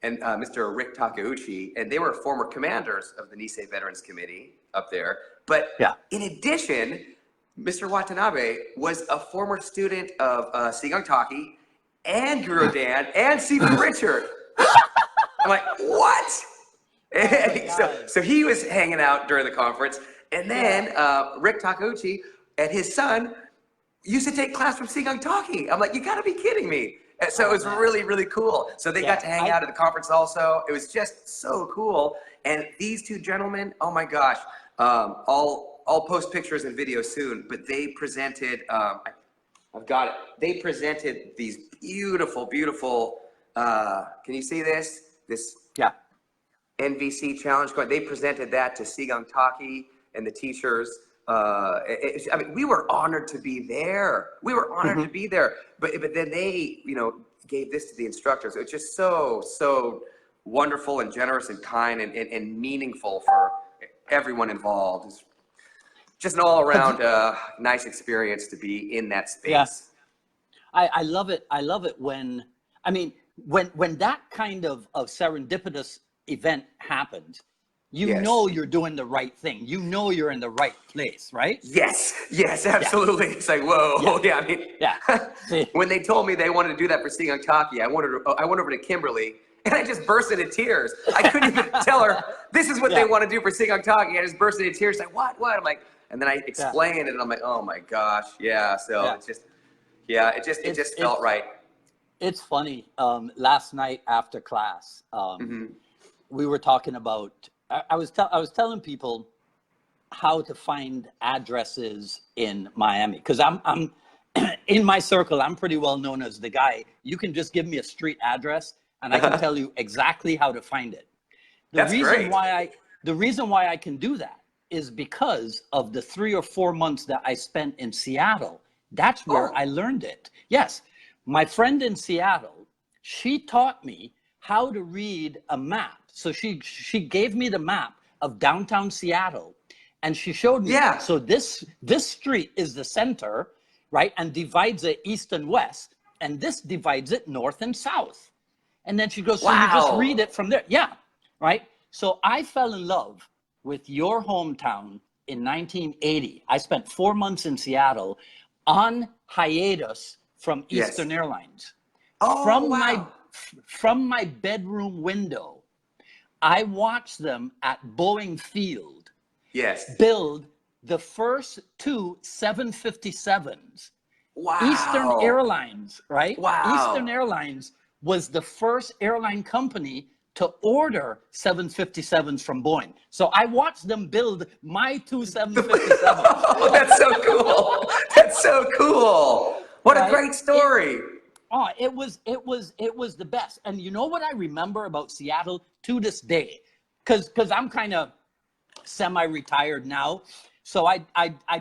and Mr. Rick Takeuchi, and they were former commanders of the Nisei Veterans Committee up there. But in addition, Mr. Watanabe was a former student of Sigung Taki and Guru Dan and Sifu Richard. I'm like, what? So he was hanging out during the conference. And then Rick Takeuchi and his son used to take class from Sigung Taki. I'm like, you gotta be kidding me. And so it was really, really cool. So they got to hang out at the conference also. It was just so cool. And these two gentlemen, oh my gosh, I'll post pictures and videos soon, but they presented, I've got it. They presented these beautiful, beautiful, can you see this? This NVC challenge. They presented that to Sigung Taki and the teachers. I mean, we were honored to be there. We were honored to be there. But then they, you know, gave this to the instructors. It's just so wonderful and generous and kind and meaningful for everyone involved. It's just an all-around nice experience to be in that space. I love it. I love it when, I mean, when that kind of serendipitous event happens, you know you're doing the right thing. You know you're in the right place, right? Yes, absolutely. It's like, whoa, I mean, when they told me they wanted to do that for Sigung Taki, I went over to Kimberly, and I just burst into tears. I couldn't even tell her, this is what they want to do for Sigung Taki. I just burst into tears, like, what? I'm like, and then I explained it, and I'm like, oh my gosh, so it just felt right. It's funny, last night after class, we were talking about, I was telling people how to find addresses in Miami, because I'm in my circle, I'm pretty well known as the guy. You can just give me a street address and I can tell you exactly how to find it. The reason why I can do that is because of the 3 or 4 months that I spent in Seattle. That's where I learned it. Yes, my friend in Seattle, she taught me how to read a map. So she gave me the map of downtown Seattle. And she showed me, Yeah. so this street is the center, right? And divides it east and west. And this divides it north and south. And then she goes, so you just read it from there. Yeah, right? So I fell in love with your hometown in 1980. I spent 4 months in Seattle on hiatus from Eastern Airlines. Oh, From my bedroom window, I watched them at Boeing Field build the first two 757s. Wow. Eastern Airlines, right? Wow. Eastern Airlines was the first airline company to order 757s from Boeing. So I watched them build my two 757s. Oh, that's so cool. That's so cool. What a great story. It was the best. And you know what I remember about Seattle to this day? Because I'm kind of semi-retired now. So I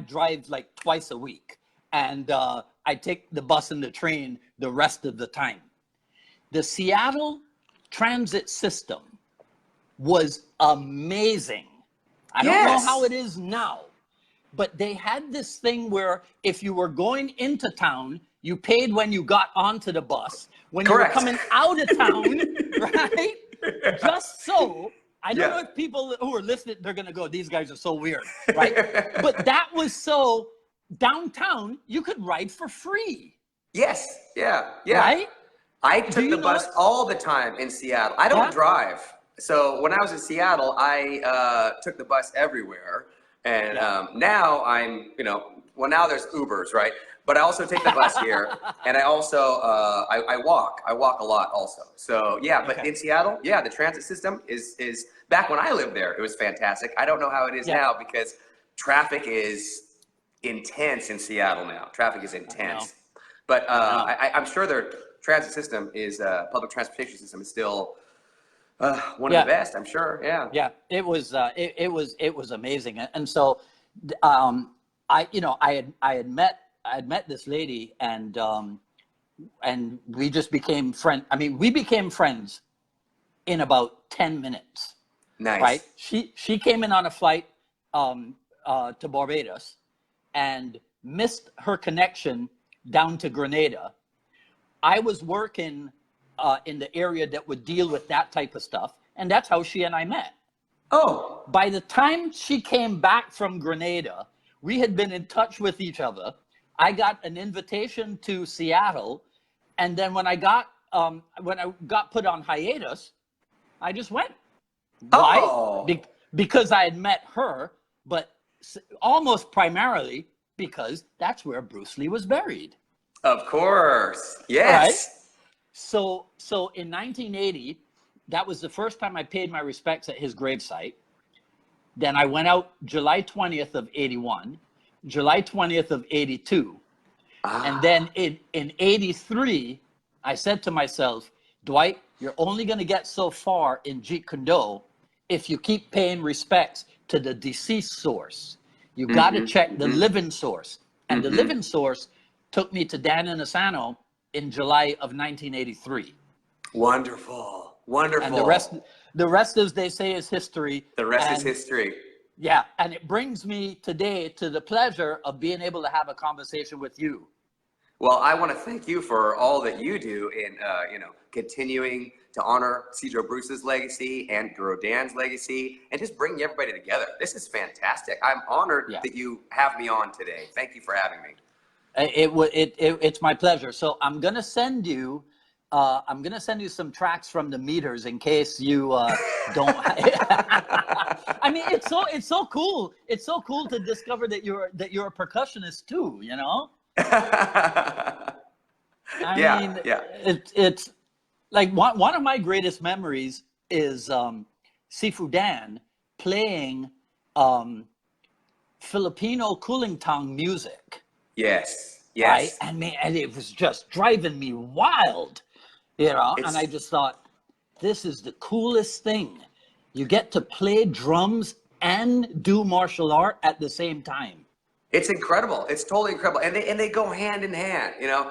drive like twice a week. And I take the bus and the train the rest of the time. The Seattle transit system was amazing. I don't know how it is now, but they had this thing where if you were going into town, you paid when you got onto the bus. When you were coming out of town, right? Just so, I don't know if people who are listening, they're going to go, these guys are so weird, right? But that was so, downtown, you could ride for free. Yes, yeah. Right? I took the bus all the time in Seattle. I don't drive. So when I was in Seattle, I took the bus everywhere. And now I'm, now there's Ubers, right? But I also take the bus here. And I also, I walk. I walk a lot also. So yeah, but in Seattle, the transit system is back when I lived there, it was fantastic. I don't know how it is now because traffic is intense in Seattle now. Traffic is intense. But I'm sure their transit system is, public transportation system is still one of the best, I'm sure. Yeah. It was amazing. And so I had met this lady and we just became friends. I mean, we became friends in about 10 minutes. Nice. Right? She came in on a flight to Barbados and missed her connection down to Grenada. I was working in the area that would deal with that type of stuff, and that's how she and I met. Oh. By the time she came back from Grenada, we had been in touch with each other. I got an invitation to Seattle, and then when I got put on hiatus, I just went. Why? Oh. Because I had met her, but almost primarily because that's where Bruce Lee was buried. Of course. Yes. Right? So in 1980, that was the first time I paid my respects at his gravesite. Then I went out July 20th of 81, July 20th of 82. And then in 83, I said to myself, Dwight, you're only going to get so far in Jeet Kune Do if you keep paying respects to the deceased source. You got to check the living source. And the living source took me to Dan Inosanto in July of 1983. Wonderful. Wonderful. And the rest, as they say, is history. The rest is history. Yeah. And it brings me today to the pleasure of being able to have a conversation with you. Well, I want to thank you for all that you do in, continuing to honor Cedro Bruce's legacy and Guru Dan's legacy and just bringing everybody together. This is fantastic. I'm honored that you have me on today. Thank you for having me. It's my pleasure. So I'm gonna send you some tracks from the meters in case you don't. I mean, it's so cool. It's so cool to discover that you're a percussionist too. I mean, it's like one of my greatest memories is Sifu Dan playing Filipino Kulintang music. Yes. Right? And it was just driving me wild, and I just thought, this is the coolest thing. You get to play drums and do martial art at the same time. It's incredible. It's totally incredible. And they go hand in hand, Yeah.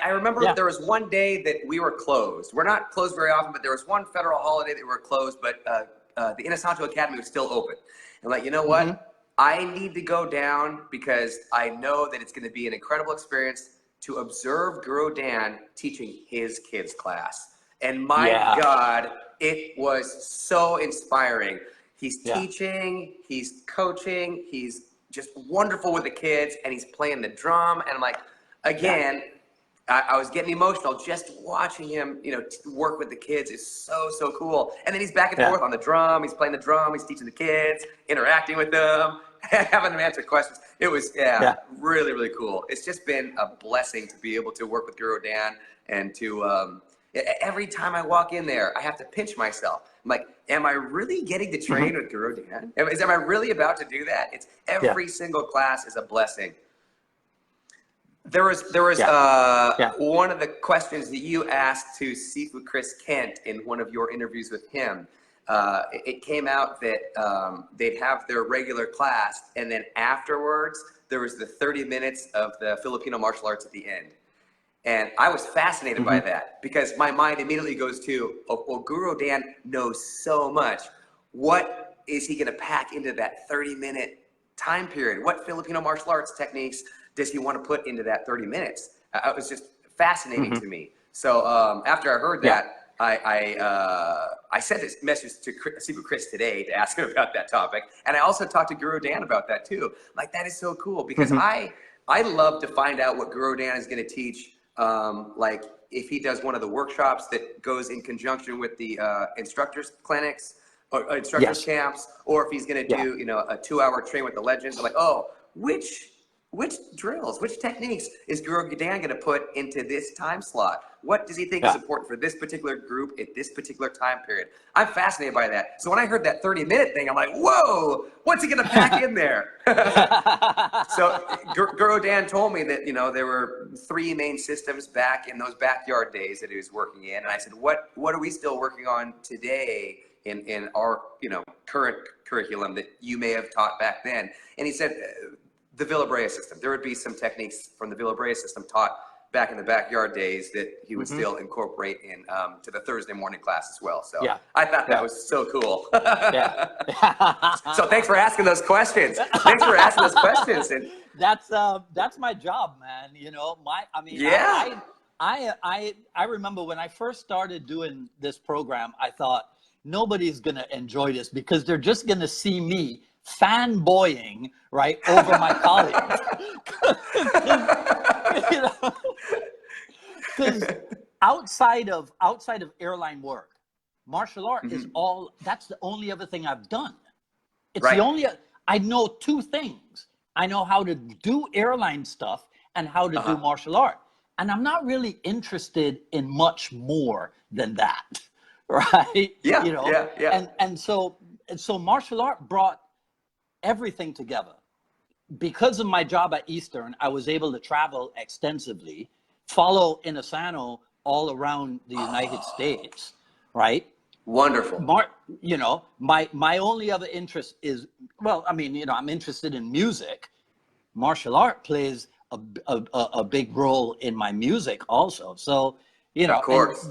I remember there was one day that we were closed. We're not closed very often, but there was one federal holiday that we were closed. But the Inosanto Academy was still open. And like, you know what? I need to go down because I know that it's going to be an incredible experience to observe Guru Dan teaching his kids' class. And my God, it was so inspiring. He's teaching, he's coaching, he's just wonderful with the kids, and he's playing the drum. And I'm like, again, I was getting emotional just watching him, you know, work with the kids is so, so cool. And then he's back and forth on the drum. He's playing the drum. He's teaching the kids, interacting with them, having them answer questions. It was, really, really cool. It's just been a blessing to be able to work with Guru Dan and to, every time I walk in there, I have to pinch myself. I'm like, am I really getting to train with Guru Dan? Am I really about to do that? It's every single class is a blessing. There was one of the questions that you asked to Sifu Chris Kent in one of your interviews with him. It came out that they'd have their regular class, and then afterwards there was the 30 minutes of the Filipino martial arts at the end. And I was fascinated by that because my mind immediately goes to, well, Guru Dan knows so much. What is he going to pack into that 30-minute time period? What Filipino martial arts techniques does he want to put into that 30 minutes? It was just fascinating to me. So after I heard that, I sent this message to Sifu Chris today to ask him about that topic. And I also talked to Guru Dan about that too. Like, that is so cool because I love to find out what Guru Dan is going to teach. Like if he does one of the workshops that goes in conjunction with the instructors clinics or instructors camps, or if he's going to do, you know, a 2-hour train with the legends. I'm like, oh, which drills, which techniques is Guru Dan going to put into this time slot? What does he think is important for this particular group at this particular time period? I'm fascinated by that. So when I heard that 30-minute thing, I'm like, whoa, what's he going to pack in there? So Guru Dan told me that, you know, there were 3 main systems back in those backyard days that he was working in. And I said, what are we still working on today in our, you know, current curriculum that you may have taught back then? And he said, the Villa Brea system. There would be some techniques from the Villa Brea system taught back in the backyard days that he would still incorporate in to the Thursday morning class as well. So I thought that was so cool. So thanks for asking those questions. Thanks for asking those questions. And that's my job, man. You know, I remember when I first started doing this program, I thought nobody's gonna enjoy this because they're just gonna see me fanboying over my colleagues. You know, because outside of airline work, martial art is that's the only other thing I've done. It's the only, I know 2 things. I know how to do airline stuff and how to do martial art. And I'm not really interested in much more than that. Right? Yeah. You know, and so martial art brought everything together. Because of my job at Eastern, I was able to travel extensively, follow Inosanto all around the United States, right? Wonderful. You know, my only other interest is, well, I mean, you know, I'm interested in music. Martial art plays a big role in my music also. So, you know, of course.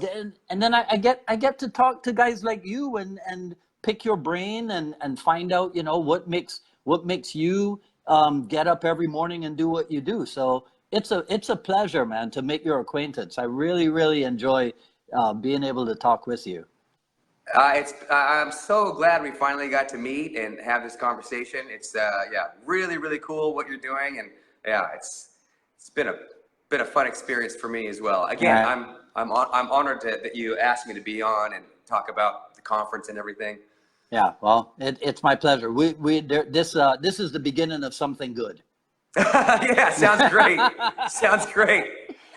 And then I get to talk to guys like you and pick your brain and find out, you know, what makes you get up every morning and do what you do. So it's a pleasure, man, to make your acquaintance. I really, really enjoy being able to talk with you. I'm so glad we finally got to meet and have this conversation. It's really, really cool what you're doing, and it's been a fun experience for me as well. Again, I'm honored that you asked me to be on and talk about the conference and everything. Yeah, well, it's my pleasure. This is the beginning of something good. Yeah, sounds great. Sounds great.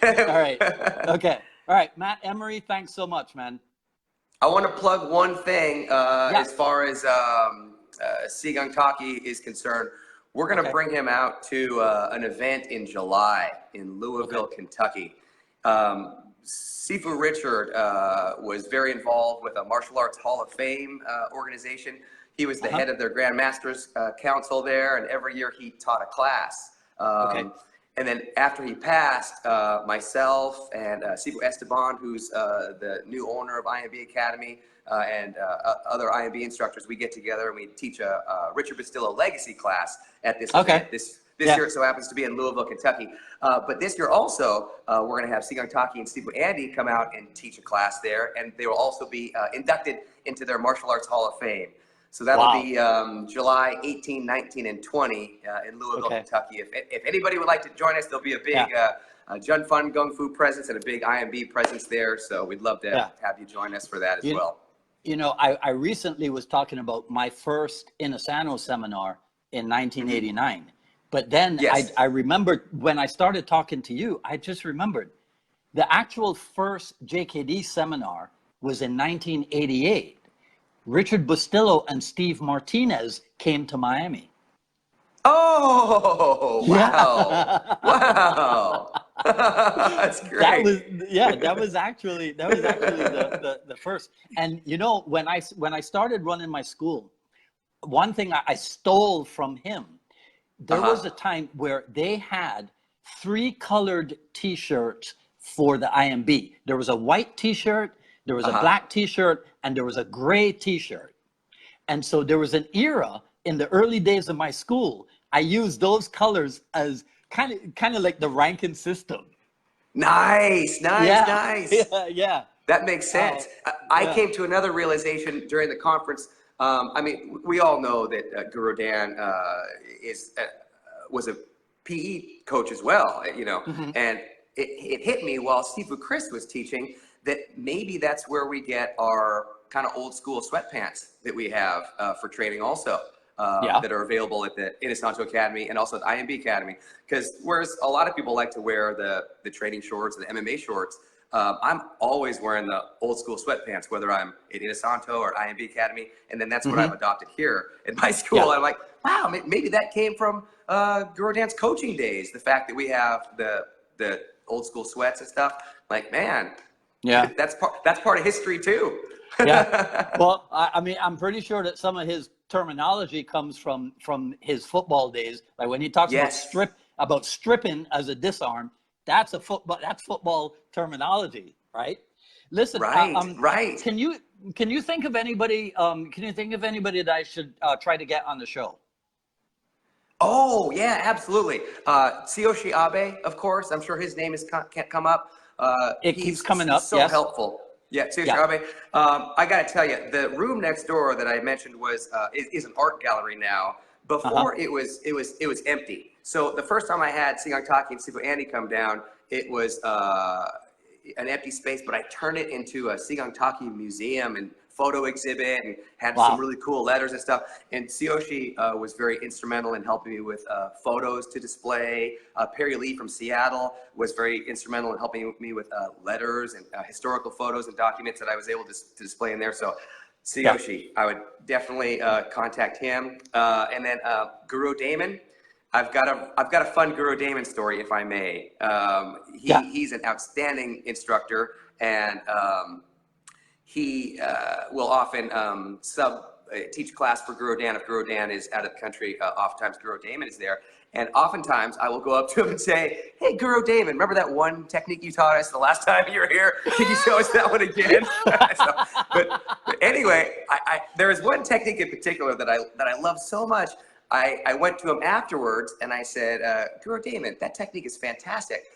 All right. Okay. All right, Matt Emery, thanks so much, man. I want to plug one thing as far as Gung Taky is concerned. We're going to bring him out to an event in July in Louisville, Kentucky. Sifu Richard was very involved with a Martial Arts Hall of Fame organization. He was the head of their Grand Masters Council there, and every year he taught a class. And then after he passed, myself and Sifu Esteban, who's the new owner of IMB Academy, and other IMB instructors, we get together and we teach a Richard Bustillo legacy class at this event. This year it so happens to be in Louisville, Kentucky. But this year also, we're going to have Taky and Sifu Andy come out and teach a class there, and they will also be inducted into their Martial Arts Hall of Fame. So that'll be July 18, 19, and 20 in Louisville, Kentucky. If anybody would like to join us, there'll be a big Jun Fun Gung Fu presence and a big IMB presence there. So we'd love to have you join us for that as well. You know, I recently was talking about my first Inosanto seminar in 1989. But then I remembered when I started talking to you, I just remembered the actual first JKD seminar was in 1988. Richard Bustillo and Steve Martinez came to Miami. Oh, wow. Wow. That's great. That was actually the first. And you know, when I started running my school, one thing I stole from him, there was a time where they had 3 colored t-shirts for the IMB. There was a white t-shirt, there was a black t-shirt, and there was a gray t-shirt. And so there was an era in the early days of my school, I used those colors as kind of like the ranking system. Nice. Yeah. That makes sense. I came to another realization during the conference. I mean, we all know that Guru Dan was a PE coach as well, you know, and it hit me while Sifu Chris was teaching that maybe that's where we get our kind of old school sweatpants that we have for training also. That are available at the Inosanto Academy and also at the IMB Academy. Because whereas a lot of people like to wear the training shorts, the MMA shorts, I'm always wearing the old school sweatpants, whether I'm at Inosanto or IMB Academy. And then that's what I've adopted here in my school. I'm like, wow, maybe that came from Guru Dan's coaching days. The fact that we have the old school sweats and stuff. Like, man, that's part of history too. Well, I mean, I'm pretty sure that some of his terminology comes from his football days. Like when he talks about stripping as a disarm, that's football terminology, right? Listen, Can you think of anybody? Can you think of anybody that I should try to get on the show? Oh yeah, absolutely. Tsuyoshi Abe, of course. I'm sure his name can't come up. It keeps coming up. So helpful. Yeah, Tsuyoshi Abe. I got to tell you, the room next door that I mentioned is an art gallery now. Before it was empty. So the first time I had Taky and Sifu Andy come down, it was an empty space, but I turned it into a Taky museum and photo exhibit and had some really cool letters and stuff. And Tsuyoshi was very instrumental in helping me with photos to display. Perry Lee from Seattle was very instrumental in helping me with letters and historical photos and documents that I was able to display in there. So Tsuyoshi, I would definitely contact him. And then Guru Damon. I've got a fun Guru Damon story, if I may. He's an outstanding instructor, and he will often teach class for Guru Dan if Guru Dan is out of the country. Oftentimes Guru Damon is there, and oftentimes I will go up to him and say, "Hey, Guru Damon, remember that one technique you taught us the last time you were here? Can you show us that one again?" but anyway, there is one technique in particular that I love so much. I went to him afterwards and I said, Guru Damon, that technique is fantastic.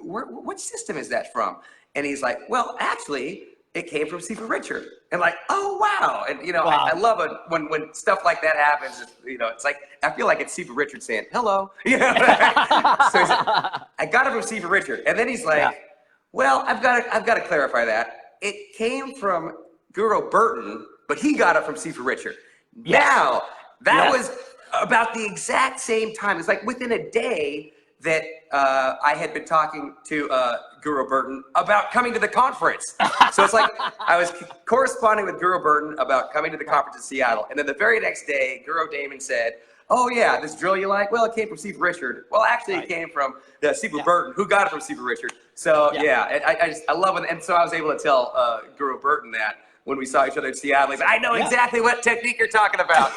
What system is that from? And he's like, well, actually, it came from Sifu Richard. And like, oh, wow. And, you know, I love it when stuff like that happens. You know, it's like, I feel like it's Sifu Richard saying, hello. You know? So he's like, I got it from Sifu Richard. And then he's like, well, I've got to clarify that. It came from Guru Burton, but he got it from Sifu Richard. Now, that was about the exact same time. It's like within a day that I had been talking to Guru Burton about coming to the conference. So it's like I was corresponding with Guru Burton about coming to the conference in Seattle. And then the very next day, Guru Damon said, oh yeah, this drill you like? Well, it came from Sifu Richard. Well, actually it came from Sifu Burton, who got it from Sifu Richard. So I love it. And so I was able to tell Guru Burton that. when we saw each other in Seattle. He's like, I know exactly what technique you're talking about.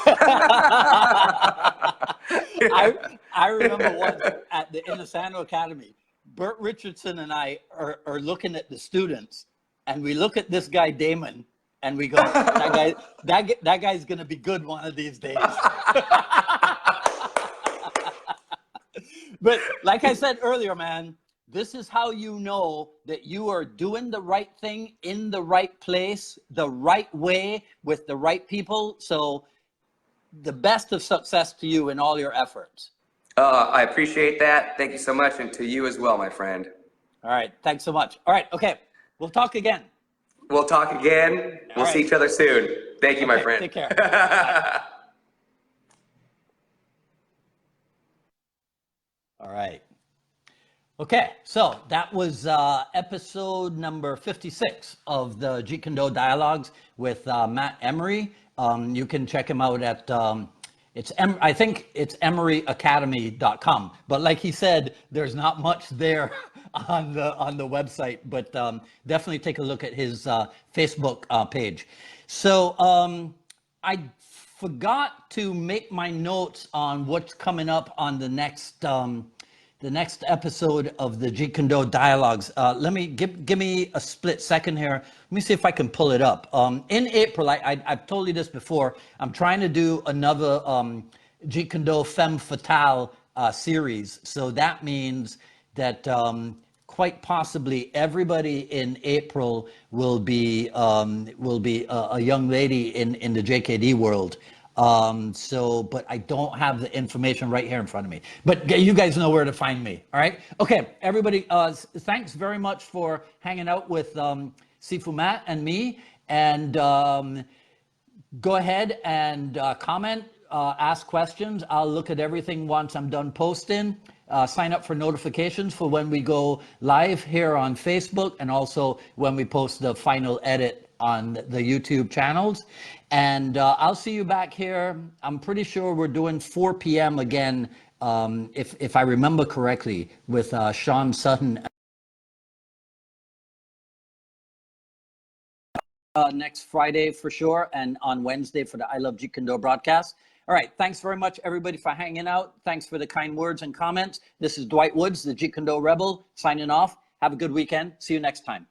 I remember once at the Inosanto Academy, Bert Richardson and I are looking at the students, and we look at this guy Damon, and we go, that guy's gonna be good one of these days. But like I said earlier, man, this is how you know that you are doing the right thing in the right place, the right way, with the right people. So the best of success to you in all your efforts. I appreciate that. Thank you so much. And to you as well, my friend. All right. Thanks so much. All right. Okay. We'll talk again. We'll talk again. We'll see each other soon. Thank you, my friend. Take care. All right. Okay, so that was episode number 56 of the Jeet Kune Do Dialogues with Matt Emery. You can check him out at, I think it's emeryacademy.com. But like he said, there's not much there on the website, but definitely take a look at his Facebook page. So I forgot to make my notes on what's coming up on the next episode of the Jeet Kune Do Dialogues. Let me give me a split second here. Let me see if I can pull it up. In April, I've told you this before, I'm trying to do another Jeet Kune Do Femme Fatale series. So that means that quite possibly everybody in April will be a young lady in the JKD world. But I don't have the information right here in front of me, but you guys know where to find me. All right. Okay. Everybody, thanks very much for hanging out with, Sifu Matt and me, and, go ahead and, comment, ask questions. I'll look at everything once I'm done posting. Sign up for notifications for when we go live here on Facebook, and also when we post the final edit on the YouTube channels. And I'll see you back here. I'm pretty sure we're doing 4 p.m. again, if I remember correctly, with Sean Sutton. Next Friday for sure, and on Wednesday for the I Love Jeet Kune Do broadcast. All right, thanks very much, everybody, for hanging out. Thanks for the kind words and comments. This is Dwight Woods, the Jeet Kune Do Rebel, signing off. Have a good weekend. See you next time.